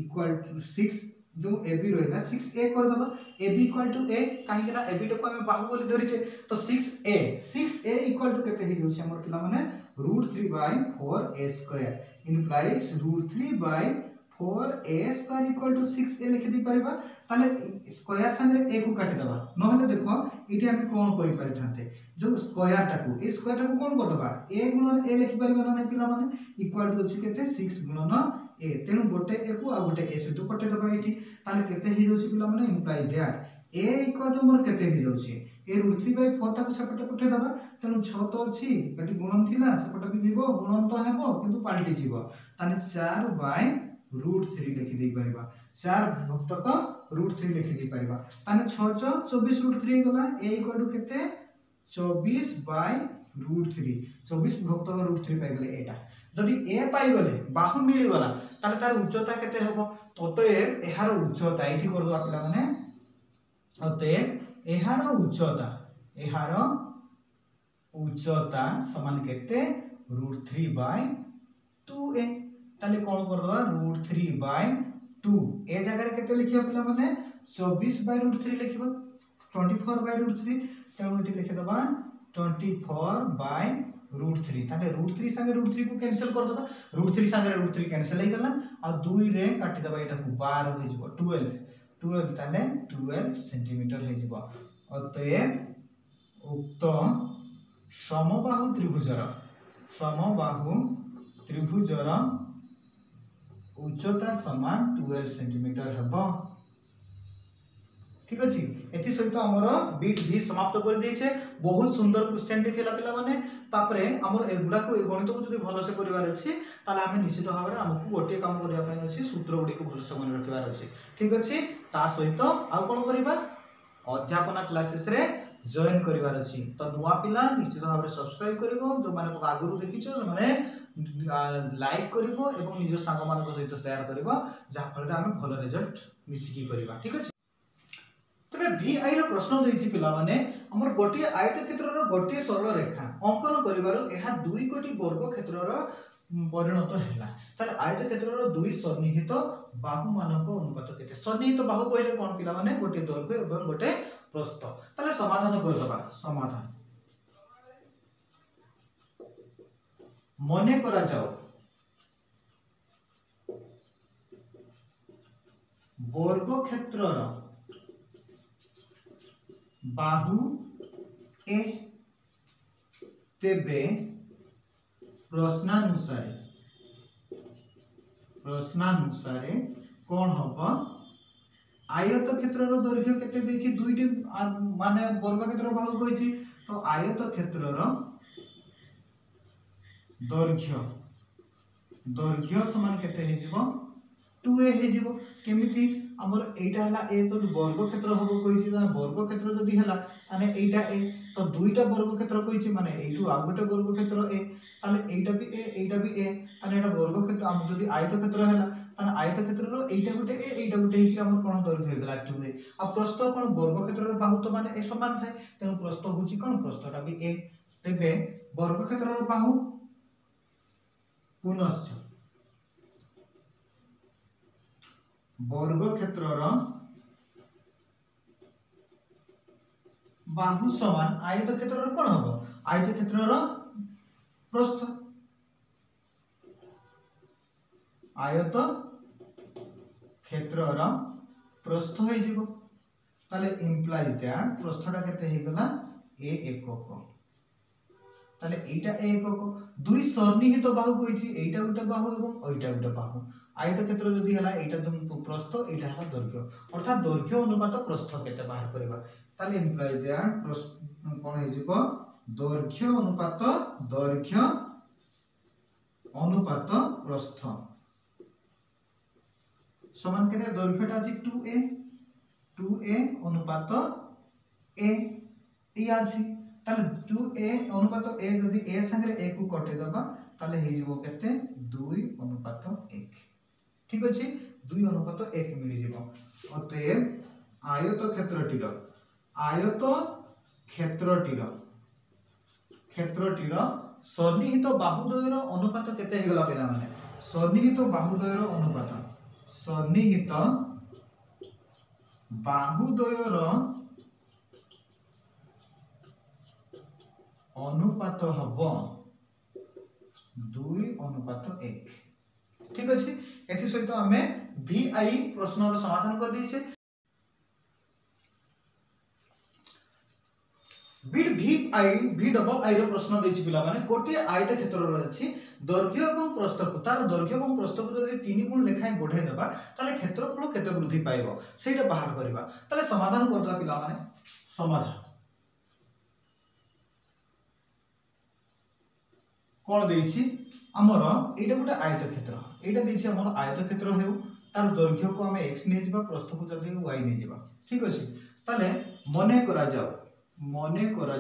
इक्वल टू 6 जो AB रहला 6a कर दबा AB इक्वल टू a काहे केना AB को हम बाहु बोली धरि छे तो 6a इक्वल टू केते हे जोछि हमर पिला माने √3/4 a square implies √3/4 a square equal to 6a लिखि दी परबा ताले स्क्वायर संगे a को काटी दबा नहले देखो इठी हम कोन करि परिथाते जो स्क्वायर टाको ए स्क्वायर टाको कोन कर दबा a गुणन a लिखि परबा ना पिला माने इक्वल टू अछि केते 6 गुणन a तेनु गोटे a को आ गोटे a सहित कटे दबा इठी ताले केते हे जोछि पिला माने implies that a equal to मोर केते हे जोछि a √3/4 टाको सेपटे पठे दबा तेनु 6 तो अछि एटी गुणन थिला सेपटे भी जीवो गुणन तो हेबो किंतु पाल्टी जीवो ताने 4/√3 लिखि दे परबा 4 भक्तक √3 लिखि दे परबा ताने 6 24 √3 गला a इक्वल टू केते 24/√3 24 भक्तक √3 पाइ गले एटा जदि a पाइ गले बाहु मिली गला ताले तार उच्चता केते हेबो ततएब एहार उच्चता एठी कर दो आपला माने अतएब एहार उच्चता समान केते √3/2a ताले कोन कर दो √3/2 ए जगह रे केते लिखियो पिला माने 24/√3 लिखिबो 24/√3 तेणु इठी लिखि दबा 24/√3 ताले √3 संगे √3 को कैंसिल कर दबा √3 संगे √3 कैंसिल हे गला आ 2 रे काटि दबा एटा को 12 हे जिवो 12 ताले 12 सेंटीमीटर हे जिवो अतएब उक्त समबाहु त्रिभुजर उच्चता समान 12 सेंटीमीटर हेबो ठीक अछि एति सहित हमर बीट भी समाप्त कर देइछे बहुत सुंदर क्वेश्चन टी थिला पिला माने तापरे हमर एगुडा को गणित को जदी भलो से करिवार अछि ताले हम निश्चित भाबरे हमकु गोटे काम करिया पय अछि सूत्र गुडी को भलो से मन रखिवार अछि ठीक अछि ता सहित आ कोन करिबा अध्यापन क्लासेस रे जॉइन करिवार अछि त नुवा पिला निश्चित भाबरे सब्सक्राइब करिवो जो माने आगुरु देखिछो जो माने लाइक करिवो एवं निज संग मान को सहित शेयर करिवो जा फल रे हम भलो रिजल्ट मिसिकी करिवा ठीक अछि तबे VI रो प्रश्न देछि पिला माने हमर गोटे आयतक्षेत्र रो गोटे सरल रेखा अंकन करिवारो एहा 2 कोटी वर्ग क्षेत्र रो परिणत हैला ताले आयतक्षेत्र रो 2 सन्निहित बाहु मानक अनुपात केते सन्निहित बाहु कहले कोन पिला माने गोटे दैर्घ्य एवं गोटे प्रस्थ ताले समाधान कर दबा समाधान मने करा जाओ वर्ग क्षेत्र रो बाहु ए तेबे प्रश्नानुसार कोन होबो आयत क्षेत्र रो दैर्घ्य केते देछि दुईटी माने वर्ग क्षेत्र बाहु कहिछि तो आयत क्षेत्र रो दैर्घ्य समान केते हे जिवो 2a हे जिवो केमिति हमर एटा हला a तो वर्ग क्षेत्र होबो कहिछि ना वर्ग क्षेत्र जदी हला माने एटा a तो दुईटा वर्ग क्षेत्र कहिछि माने एटू आ गोटे वर्ग क्षेत्र a ताले एटा भी ए ताले एटा वर्ग क्षेत्र हम जदी आयत क्षेत्र हैला ताले आयत क्षेत्र रो एटा गुटे हेकि हमर कोन दर्घ्य हे गला 2a आ प्रस्थ कोन वर्ग क्षेत्र रो बाहु तो माने ए समान थाए तेनु प्रस्थ होची कोन प्रस्थटा भी a तेबे वर्ग क्षेत्र रो बाहु पुनश्च वर्ग क्षेत्र रो बाहु समान आयत क्षेत्र रो कोन हबो आयत क्षेत्र रो प्रस्थ आयत क्षेत्र रो प्रस्थ होई जिवो ताले इंप्लाइज दैट प्रस्थटा केते हे गला a एकक ताले एटा a एकक दुई सन्निहित बाहु होईची एटा गुटे बाहु एवं ओइटा गुटे बाहु आयत क्षेत्र जदी हला एटा प्रस्थ एटा हला दৈর্ঘ্য अर्थात दৈর্ঘ্য अनुपात प्रस्थ केते बाहर करबा ताले इंप्लाइज दैट कोन हे जिवो दৈর্ঘ্য अनुपात प्रस्थ समान केते दৈর্ঘ্যটা আছে 2a अनुपात a ई आसी ताले 2a अनुपात a जदी a संगे a को कटे दबा ताले हे जिवो केते 2 अनुपात 1 ठीक अछि 2 अनुपात 1 मिली जिवो अतएव आयत क्षेत्रटीर सन्निहित बाहुद्वयर अनुपात केते हे गला पिला माने सन्निहित बाहुद्वयर अनुपात हबो 2 अनुपात 1 ठीक अछि एथि सहित हमें VI प्रश्न रो समाधान कर दी छे V डबल आई रो प्रश्न दै छी पिला माने कोटी आयत क्षेत्र रो अछि दৈর্ঘ্য एवं प्रस्थ को तार दৈর্ঘ্য एवं प्रस्थ को जदी 3 गुण लेखाय बढ़ाई देबा ताले क्षेत्रफल केते वृद्धि पाइबो सेटा बाहर करबा ताले समाधान करदा पिला माने समाधान कोन देछि हमर एटा गुटे आयत क्षेत्र एटा देछि हमर आयत क्षेत्र हेउ तार दৈর্ঘ্য को हमें x नै जिबा प्रस्थ को जदी y नै जिबा ठीक अछि ताले मने करा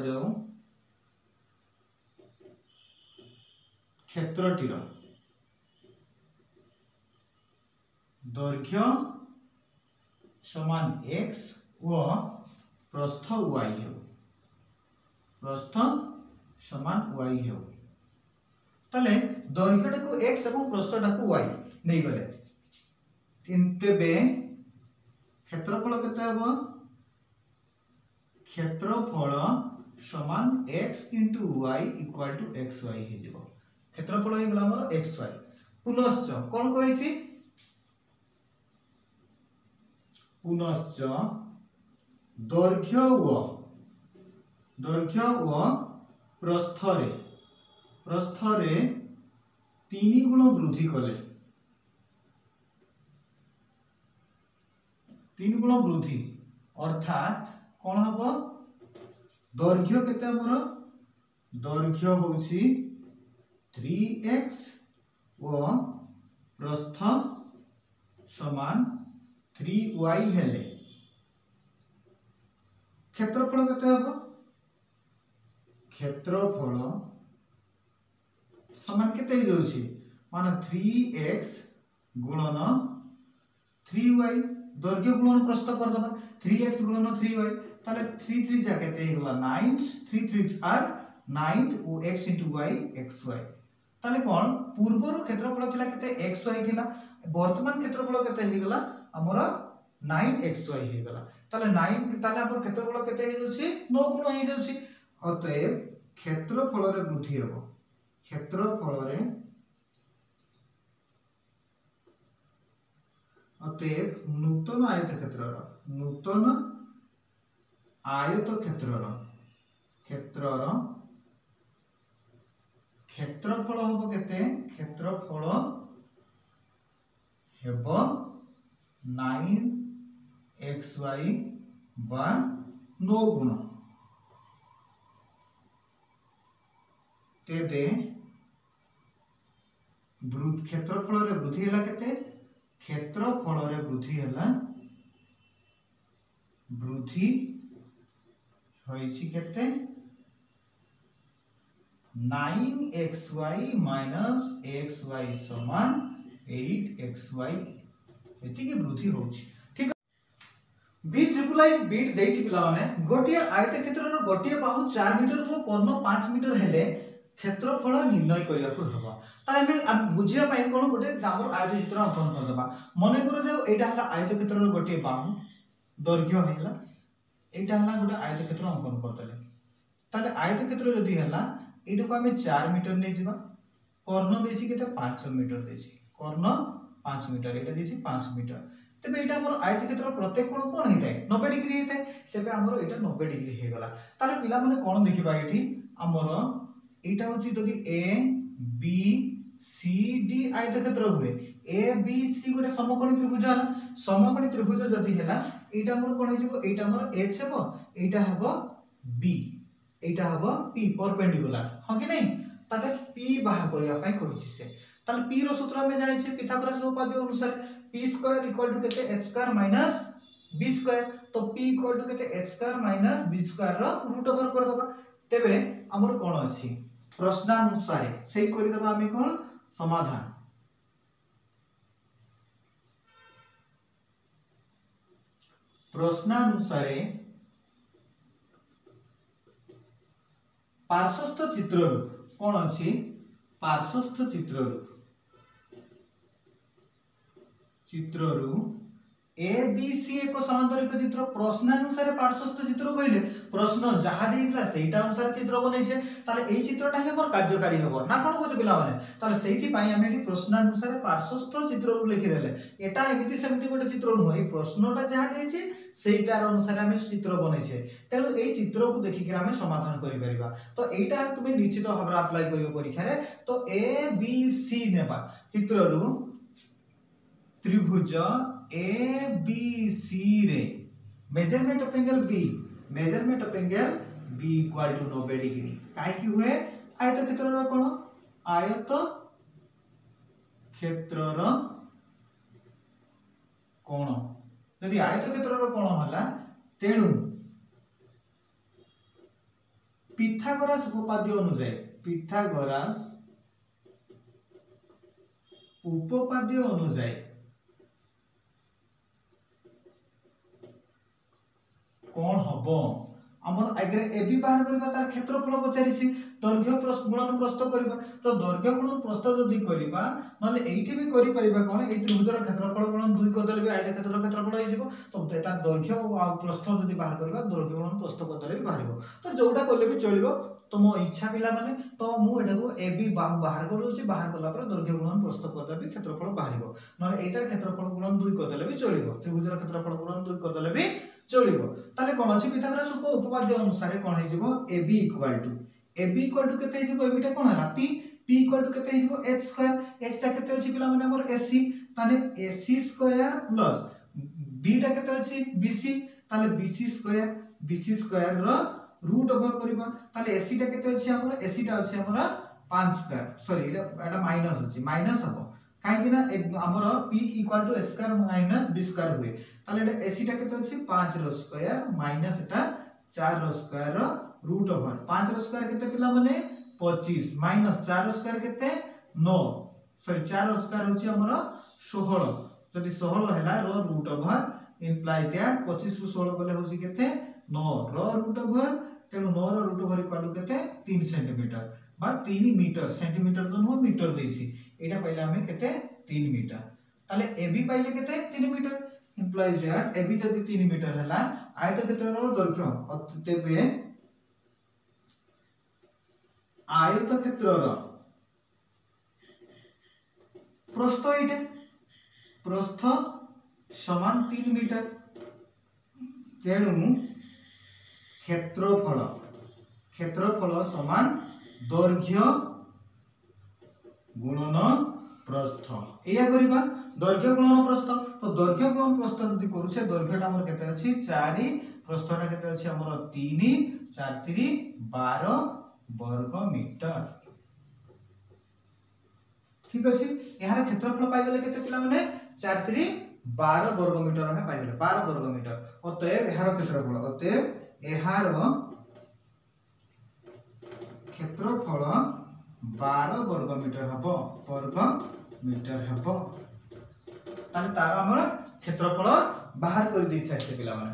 जाऊ क्षेत्रटीर दৈর্ঘ্য समान x व प्रस्थ y हेउ प्रस्थ समान y हेउ ताले दৈর্ঘ্যटा को x एवं प्रस्थटा को y नै गले किंतबे क्षेत्रफल केते हबो क्षेत्रफल समान x into y equal to xy हे जिवो क्षेत्रफल हे गला हमर xy पुनश्च कोन कहै छी पुनश्च दৈর্ঘ্য व प्रस्थरे 3 गुण वृद्धि कले 3 गुण वृद्धि अर्थात कोन हबो दৈর্ঘ্য केते हमर दৈর্ঘ্য होछि 3x व प्रस्थ समान 3y हेले क्षेत्रफल केते हबो क्षेत्रफल समान केते हो जाउछि माने 3x गुणन 3y दৈর্ঘ্য गुणन प्रस्थ कर दबा 3x गुणन 3y ताले 3 3 जा केते हे गला 9 3 3 are 9 O x * y xy ताले कोन पूर्वरो क्षेत्रफल थिला केते xy थिला वर्तमान क्षेत्रफल केते हे गला हमर 9xy हे गला ताले 9 ताले हमर क्षेत्रफल केते हे जाउछि 9 गुण हे जाउछि अतएव क्षेत्रफल रे वृद्धि हेबो क्षेत्रफल रे अतएव नूतन आयत क्षेत्रर क्षेत्रफल हबो केते क्षेत्रफल हेबो 9xy बा 9 गुण तेबे क्षेत्रफल रे वृद्धि हला केते क्षेत्रफल रे वृद्धि हला वृद्धि होईछि केते 9xy माइनस xy समान 8xy एति की वृद्धि होछि। ठीक बी ट्रिपल आई बीट देछि पिला माने गोटिए आयतक्षेत्र रो गोटिए बाहु 4 मीटर को कर्ण 5 मीटर हेले क्षेत्रफल निर्णय करिया को हबो। ताले हम बुझिया पई कोन गोटे हमर आयतक्षेत्र अंकन कर देबा। मने करो जे एटा हला आयतक्षेत्र रो गोटिए बाहु दৈর্ঘ্য हेला एटा हला गोटे आयतक्षेत्र अंकन कर देले। ताले आयतक्षेत्र जदी हला एटा को हमें 4 मीटर नै जिबा कर्ण देछि केते 5 मीटर देछि कर्ण 5 मीटर एटा देछि 5 मीटर। तबे एटा हमर आयतक्षेत्र प्रत्येक कोण कोन हेताय 90 डिग्री हेताय। तबे हमर एटा 90 डिग्री हे गला। ताले पिला माने कोन देखिबा एठी हमर एटा होछि जदी ए बी सी डी आयतक्षेत्र हुए ए बी सी गोटे समकोणी त्रिभुज हला समकोणी त्रिभुज जदी हेला एटा हमर कोन हिजबो एटा हमर एच हेबो एटा हेबो बी एटा हेबो पी परपेंडिकुलर ह कि नै। ताले पी बाहर करिया पई कहिछि से। ताले पी रो सूत्र हमें जानि छै पिथागोरस उपपाद्य अनुसार p स्क्वायर इक्वल टू केते h square minus b square. तो p इक्वल टू केते h square minus b square रो रूट ओवर कर दबा। तेबे हमर कोन अछि प्रश्नानुसार सेही करि दबा हामी कोन समाधान। प्रश्नानुसार पार्श्वस्थ चित्र कोन अछि पार्श्वस्थ चित्र ए बी सी एक समांतरिक चित्र प्रश्नानुसार पार्श्वस्थ चित्र कहले प्रश्न जहा देइला सेटा अनुसार चित्र बनै छै। ताले एई चित्रटा ही हमर कार्यकारी हबो ना कोन कहछ पिला माने। ताले सेहिति पई हम एठी प्रश्नानुसार पार्श्वस्थ चित्र लिखि देले एटा एमिति सेमिति गोटे चित्र न होई प्रश्नटा जहा देइ छै सेटार अनुसार हम चित्र बनै छै। तेनु एई चित्र को देखि के हम समाधान करि परिबा। तो एटा तुमे निश्चित भाबरा अप्लाई करियो परीक्षा रे। तो ए बी सी नेबा चित्र रु त्रिभुज ए बी सी रे measurement of angle B equal to 90 degree काहे कि हुए आयत क्षेत्र रो कोन आयत क्षेत्र रो कोण यदि आयत क्षेत्र रो कोण हला तेनु पिथागोरस उपपाद्य अनुसार कौन हबो हमर आगरे ए बी बाहर करबा तार क्षेत्रफल पचारिसी दैर्घ्य गुणन प्रस्थ करबा। तो दैर्घ्य गुणन प्रस्थ जदी करबा नले एठी भी करि परिबा कोन ए त्रिभुजर क्षेत्रफल गुणन 2 कर देले आयत क्षेत्रर क्षेत्रफल होई जिवो। तो तार दैर्घ्य आ प्रस्थ जदी बाहर करबा दैर्घ्य गुणन प्रस्थ कर देले भी बाहरिबो। तो जोटा करले भी चलिबो। तो मो इच्छा पिला माने तो मु एटा को ए बी बाहर कर दोछि बाहर करला पर दैर्घ्य गुणन प्रस्थ कर देबे क्षेत्रफल बाहरिबो। नले एटार क्षेत्रफल गुणन 2 कर देले भी चलिबो त्रिभुजर क्षेत्रफल गुणन 2 कर देले भी चलिबो। ताले कोन अछि पिथागोरस उपपाद्य अनुसार कोन हे जिवो ab इक्वल टू केते हिजबो एबिटा कोन हला p इक्वल टू केते हिजबो h स्क्वायर h ता केते अछि पिला माने हमर ac ताले ac स्क्वायर प्लस b ता केते अछि bc ताले bc स्क्वायर रो रूट ओवर करबा। ताले ac ता केते अछि हमर ac ता अछि हमर 5 स्क्वायर सॉरी एटा माइनस अछि माइनस हबो काहे कि ना हमर p equal to h square minus b square हुए। ताले एटा ac ता केते अछि 5 रो स्क्वायर माइनस एटा 4 रो स्क्वायर रो रूट ओवर 5 रो स्क्वायर केते पिला माने 25 माइनस 4 रो स्क्वायर केते 9 सॉरी 4 रो स्क्वायर होछि हमर 16 जदी 16 हैला रो रूट ओवर इंप्लाई दैट 25 रु 16 गले होछि केते 9 रो रूट ओवर तेनु 9 रो रूट ओवर इक्वल टू केते 3 सेंटीमीटर बा 3 मीटर सेंटीमीटर तो नो मीटर देछि एटा पहिले हमें केते 3 मीटर। ताले ab पाइले केते 3 मीटर implies that ab जदी 3 मीटर हला आयत क्षेत्रर दैर्घ्य तेबे आयत क्षेत्रर प्रस्थ एटे प्रस्थ समान 3 मीटर तेनु क्षेत्रफल समान दैर्घ्य गुणन प्रस्थ एया करिबा दैर्घ्य गुणन प्रस्थ। तो दैर्घ्य गुणन प्रस्थ जदी करूछे दैर्घ्यटा हमर केते अछि 4 प्रस्थटा केते अछि हमर 3 4 3 12 वर्ग मीटर। ठीक अछि एहार क्षेत्रफल पाइ गेले केते पिला माने 4 3 12 वर्ग मीटर हमें पाइ गेले 12 वर्ग मीटर। अतएव एहार क्षेत्रफल क्षेत्रफल 12 वर्ग मीटर हबो वर्ग मीटर हबो ताले तार हमर क्षेत्रफल बाहर कर दी साइसे पिला माने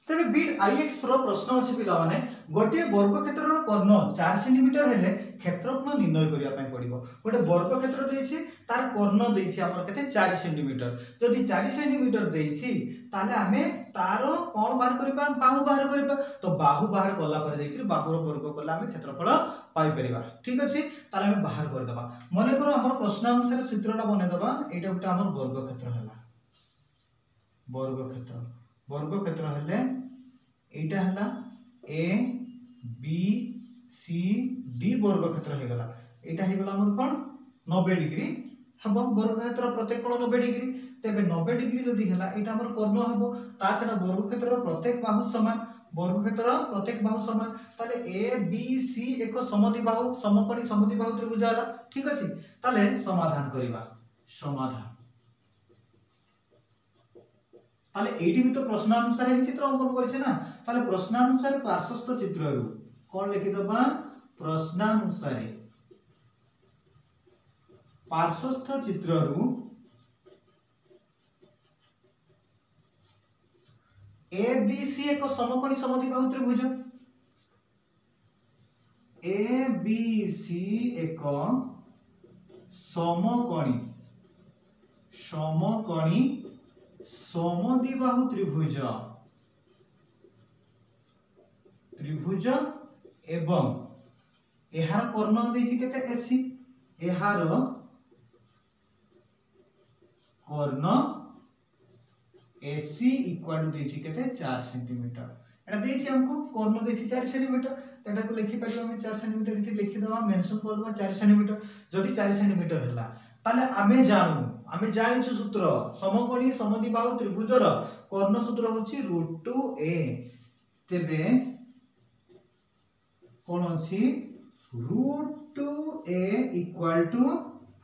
तबे बिट आईएक्स प्रो प्रश्न अछि पिला माने गोटे वर्ग क्षेत्रर कर्ण 4 सेंटीमीटर हेले क्षेत्रफल निर्णय करिया पय पड़िबो गोटे वर्ग क्षेत्र देछि तार कर्ण देछि हमर केते 4 सेंटीमीटर जदि 4 सेंटीमीटर देछि ताले हमें तार कोन बाहर करिबा बाहु बाहर करिबा तो बाहु बाहर कला पर देखि बाहुर वर्ग कला हमें क्षेत्रफल पाई परिबा ठीक अछि ताले हमें बाहर कर देबा मने करो हमर प्रश्न अनुसार चित्रटा बने देबा एटा उटा हमर वर्ग क्षेत्र हला वर्ग क्षेत्र हेले एटा हला ए बी सी डी वर्ग क्षेत्र हे गला एटा हे गला हमर कोन 90 डिग्री हबो वर्ग क्षेत्र प्रत्येक कोण 90 डिग्री तेबे 90 डिग्री जदी हला एटा हमर कर्ण हबो ता छडा वर्ग क्षेत्र प्रत्येक बाहु समान वर्ग क्षेत्र प्रत्येक बाहु समान ताले ए बी सी एक समद्विबाहु समकोणी समद्विबाहु त्रिभुज हला ठीक अछि ताले समाधान करिबा समाधान ताले एठी भी तो प्रश्नानुसार ही चित्र अंकन करछे ना ताले प्रश्नानुसार पार्श्वस्थ चित्र रु कोन लिखि दबा प्रश्नानुसार पार्श्वस्थ चित्र रु ए बी सी एक समकोणी समद्विबाहु त्रिभुज ए बी सी एक समकोणी समद्विबाहु त्रिभुज त्रिभुज एवं एहार कर्ण देछि केते एसी एहार कर्ण एसी इक्वल टू देछि केते 4 सेंटीमीटर एटा देछि हमको कर्ण देछि 4 सेंटीमीटर एटा को लिखि परिबा हम 4 सेंटीमीटर इति लिखि दवा मेंशन करबा 4 सेंटीमीटर जदि 4 सेंटीमीटर हला ताले आमे जानिछु सूत्र समकोणी समद्विबाहु त्रिभुजर कर्ण सूत्र होछि √2a तेबे कोन अछि √2a equal to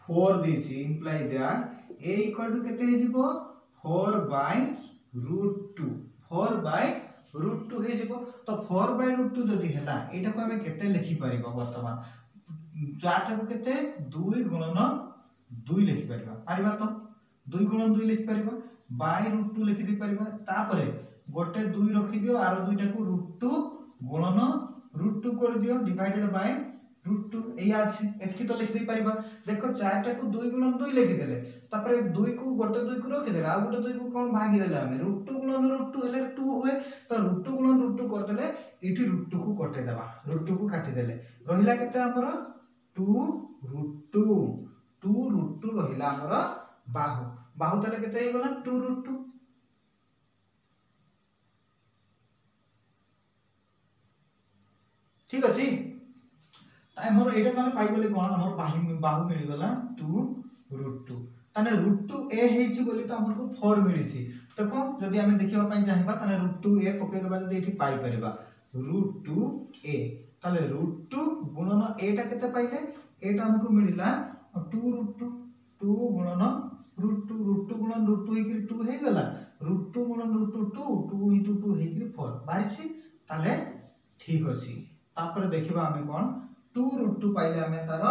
4 this imply that a equal to केते हे जिवो 4/√2 4/√2 हे जिवो तो 4/√2 जदि हला एटा को हमें केते लिखि परिबा वर्तमान 4 टा को केते 2 गुणन 2 लिखि परिबा तो 2 गुणन 2 लिखि परिबा /√2 लिखि दि परिबा तापरे गोटे 2 रखि दियो आरो दुईटा को √2 गुणन √2 कर दियो डिवाइडेड बाय √2 एया अछि एतकी तो लिखि दि परिबा देखो 4 टा को 2 गुणन 2 लिखि देले तापरे 2 को गोटे 2 को रखि देले आ गोटे 2 को कोन भागी देले हमें √2 गुणन √2 हेले 2 हुए तो √2 गुणन √2 कर देले इठी √2 को कटे देबा √2 को काटि देले रहिला केते हमर 2√2 रहिला हमर बाहु तले केते हे गला 2√2 ठीक अछि ताइ हमर एटा काल पाइ गेले कोन हमर बाहु मिली गला 2√2 ताने √2a हेछि बोली त हमर को 4 मिली छि देखो जदी हम देखिबा पई चाहिबा ताने √2a पके देबा जदी एठी पाइ परिबा √2a ताले √2 गुणन a टा केते पाइले एटा हमको मिलिला 2√2 2 गुणन √2 गुणन √2 हे 2 हे गला √2 गुणन √2 2 into 2 हे 4 बारिछि ताले ठीक अछि तापर देखिबा हमें कोन 2√2 पाइले हमें तार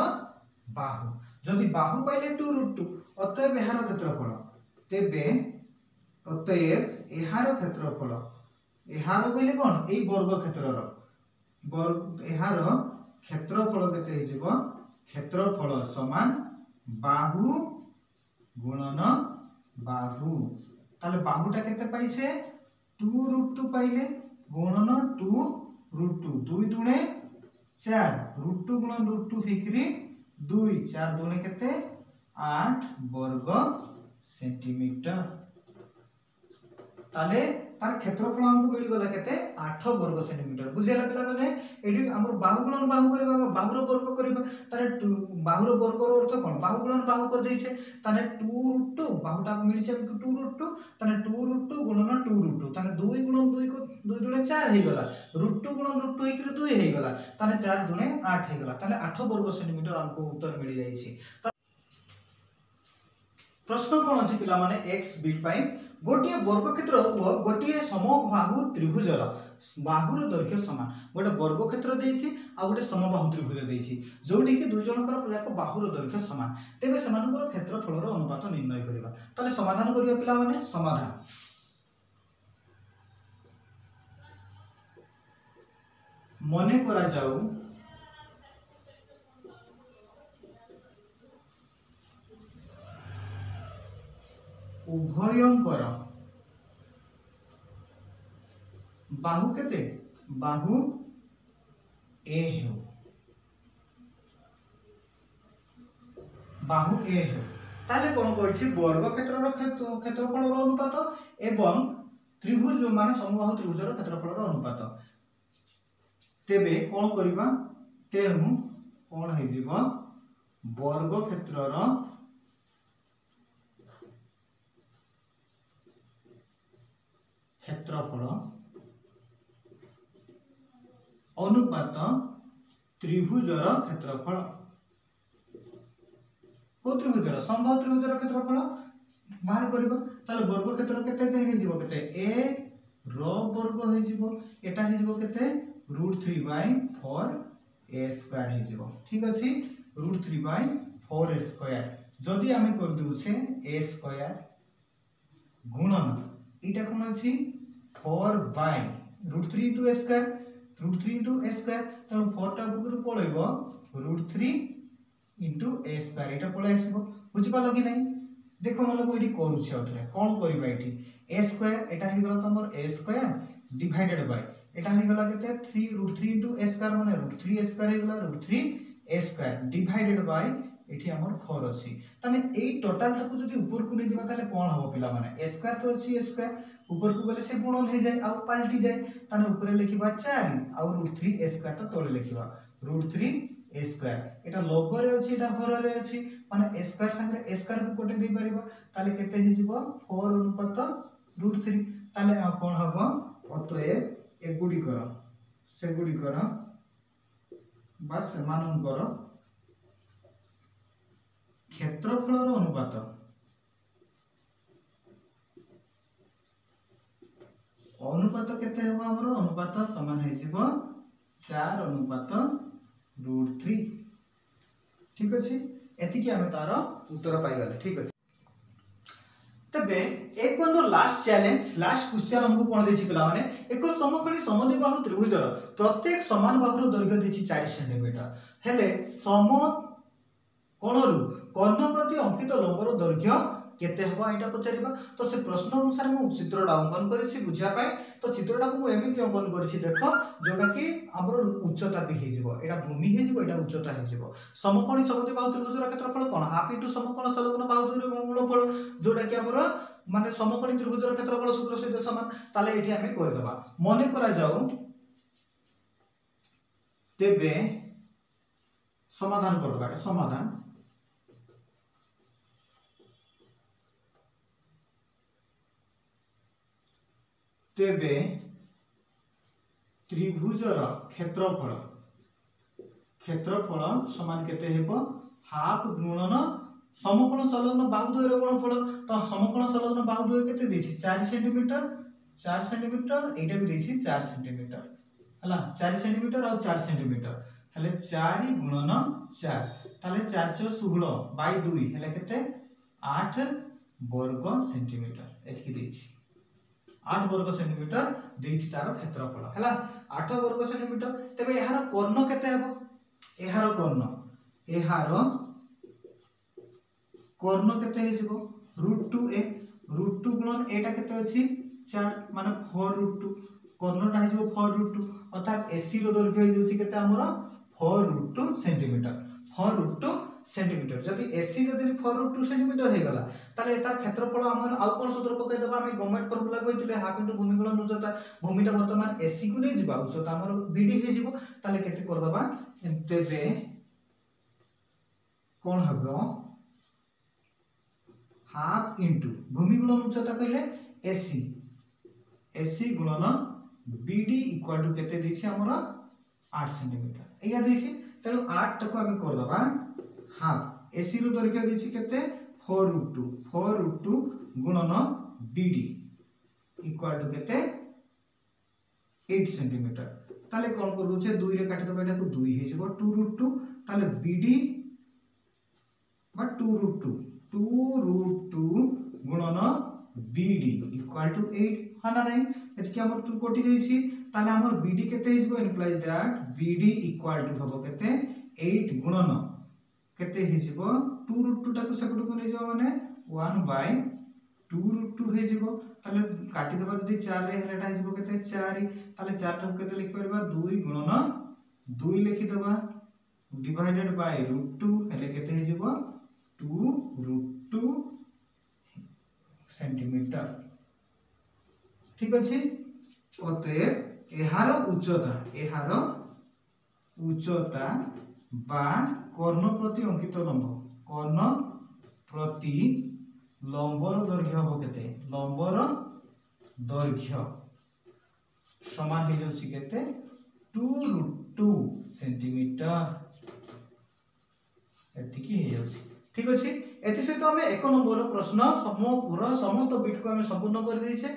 बाहु जदी बाहु पाइले 2√2 अतएव एहार क्षेत्रफल तेबे अतएव एहार क्षेत्रफल एहार कइले कोन एई वर्ग क्षेत्रर वर्ग एहार क्षेत्रफल केते हे जिवो क्षेत्रफल समान बाहु गुणन बाहु ताले बाहुटा केते पाइसे 2√2 पाइले गुणन 2√2 2 दुणे 4 √2 गुणन √2 हेकरी 2 4 दुणे केते 8 वर्ग सेंटीमीटर ताले तार क्षेत्रफल हमको मिल गला केते 8 वर्ग सेंटीमीटर बुझेला पिला माने एठी हमर बाहु गुणन बाहु करबा बाहुर वर्ग करबा तारे बाहुर वर्ग रो अर्थ कोन बाहु गुणन बाहु कर दैसे ताने 2√2 बाहुटा मिल छै 2√2 ताने 2√2 गुणन 2√2 ताने 2 गुणन 2 को 2 दुणे 4 हे गला √2 गुणन √2 हे 2 हे गला ताने 4 दुणे 8 हे गला ताने 8 वर्ग सेंटीमीटर हमको उत्तर मिल जाई छै प्रश्न कोन अछि पिला माने x बिट पाई गोटे वर्ग क्षेत्र गोटे समबाहु त्रिभुजर बाहुर दैर्घ्य समान गोटे वर्ग क्षेत्र देछि आ गोटे समबाहु त्रिभुज देछि जोठी कि दुई जनकर जाक बाहुर दैर्घ्य समान तेबे समानकर क्षेत्रफलर अनुपात निर्णय करिबा ताले समाधान करिबा पिला माने समाधान मने करा जाऊ उभयंकर बाहु केते बाहु ए हो बाहु ए हो ताले कोन कहछि वर्ग क्षेत्रर क्षेत्रफलर अनुपात एवं त्रिभुज माने समबाहु त्रिभुजर क्षेत्रफलर अनुपात तेबे कोन करिबा तेणु कोन हे जीव वर्ग क्षेत्रर क्षेत्रफल अनुपात त्रिभुजर क्षेत्रफल को त्रिभुजर समबाहु त्रिभुजर क्षेत्रफल बाहर करबा ताले वर्ग क्षेत्र केते हे जीवो केते a रो वर्ग हे जीवो एटा हे जीवो केते √3/4 a स्क्वायर हे जीवो ठीक अछि √3/4 a स्क्वायर जदी आमे कर दउ छे a स्क्वायर गुणन इटा कोन अछि 4/√3 into a square √3 into a square तनो 4 टा गुरु पळेबो √3 into a square एटा पळे आसीबो बुझि पालो कि नै देखो मन को एठी करू छै अथरे कोन करबा एठी a square एटा हे गला तमर a square डिवाइडेड बाय एटा हे गला केते 3 √3 into a square माने √3 a square हे गला √3 a square डिवाइडेड बाय एठी हमर 4 अछि तने ए टोटल टाको जदी ऊपर को नै जिबा ताले कोन हबो पिला माने a square तो अछि a square ऊपर को गले से गुणन हो जाए आउ पलटी जाए ताने ऊपर लिखिबा 4 आउ √3 a स्क्वायर तो तळे लिखिबा √3 a स्क्वायर एटा लघु रे अछि एटा हर रे अछि माने a स्क्वायर संगे a स्क्वायर को कोटे दे परिबा ताले केते हि जीवो 4 अनुपात √3 ताले कोन हबो अतएव ए गुडी कर से गुडी कर बस समान कर क्षेत्रफलर अनुपात अनुपात केते हेबो हमर अनुपात समान हे जिवो 4 अनुपात √3 ठीक अछि एति कि हम तार उत्तर पाई गले ठीक अछि तबे एक कोन लास्ट चैलेंज लास्ट क्वेश्चन हमहु कोन देछि पिला माने एक समकोणी समद्विबाहु त्रिभुजर प्रत्येक समान बाहुर दैर्घ्य देछि 4 सेंटीमीटर हेले सम कोणरु कर्ण प्रति अंकित लंबर दैर्घ्य केते हबा एटा पचारिबा तो से प्रश्न अनुसार मु चित्रटा अंकन करिछि बुझिया पाए तो चित्रटा को एमिति अंकन करिछि देखो जोटा कि हमर उच्चता भी हे जिवो एटा भूमि हे जिवो एटा उच्चता हे जिवो समकोणी समद्विबाहु त्रिभुजर क्षेत्रफल कोन हाफ इनटू समकोण संलग्न बाहु द्वयर गुणफल जोटा कि हमर माने समकोणी त्रिभुजर क्षेत्रफल सूत्र सहित समान ताले एठी हमें कर देबा मने करा जाऊ तेबे समाधान कर देबा समाधान तेबे त्रिभुजर क्षेत्रफल समान केते हेबो हाफ गुणन समकोण संलग्न बाहु द्वयर गुणफल तो समकोण संलग्न बाहु द्वय केते देछि 4 सेंटीमीटर एटा भी देछि 4 सेंटीमीटर हला 4 सेंटीमीटर और 4 सेंटीमीटर हले 4 गुणन 4 ताले 4 * 16 बाय 2 हले केते 8 वर्ग सेंटीमीटर एतकी देछि 8 वर्ग सेंटीमीटर देछि तार क्षेत्रफल हला 8 वर्ग सेंटीमीटर तबे एहार कर्ण केते हेबो एहार कर्ण केते हे जिवो √2a √2 गुणन एटा केते अछि 4 माने 4√2 कर्णटा हे जिवो 4√2 अर्थात AC रो दैर्घ्य हे जोछि केते हमर 4√2 सेंटीमीटर 4√2 सेंटीमीटर जदी AC जदी 4√2 सेंटीमीटर हे गला ताले एतार क्षेत्रफल हमर आउ कोन सूत्र पकै देबा हम गवर्नमेंट फॉर्मूला कहितले हाफ इनटू भूमि गुणन उच्चता भूमिटा वर्तमान AC को नै जिबा उच्चता हमर BD हे जिवो ताले केते कर देबा तेबे कोन हबो हाफ इनटू भूमि गुणन उच्चता कहले AC गुणन BD इक्वल टू केते दिछि हमर 8 सेंटीमीटर एया दिछि तेनु 8 तको हम कर दबा हाफ AC रो दैर्घ्य दिछि केते 4√2 गुणन BD इक्वल टू केते 8 सेंटीमीटर ताले कोन कर दोछे 2 रे काटी दबा एटा को 2 हे जबो 2√2 ताले BD बा 2√2 गुणन BD इक्वल टू 8 हाना नहीं एतकी हमर तू कोटी जैसी ताले हमर BD केते हिजबो implies that BD equal to हबो केते 8 गुणन केते हिजबो 2√2 टाको सेपट को ले जाव माने 1/2√2 हे जबो ताले काटी दबा जदी 4 रे हेलेटा हिजबो केते 4 ताले 4 टाको केते लिख परबा 2 गुणन 2 लिखि दबा डिवाइडेड बाय √2 हेले केते हिजबो 2√2 सेंटीमीटर ठीक अछि अतएव एहार उच्चता बा कर्ण प्रति अंकित लंब कर्ण प्रति लंबर दैर्घ्य हो केते लंबर दैर्घ्य समान हे जोछि केते 2√2 सेंटीमीटर एतिकी हे जोछि ठीक अछि एति सहित हम एक नंबर प्रश्न समस्त बिट को हम संपूर्ण कर दैछे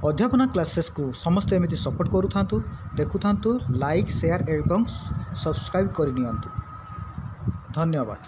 अध्यापना क्लासेस को समस्त एमती सपोर्ट करू थांतु देखु थांतु लाइक शेयर एवं सब्सक्राइब कर नियंतु धन्यवाद।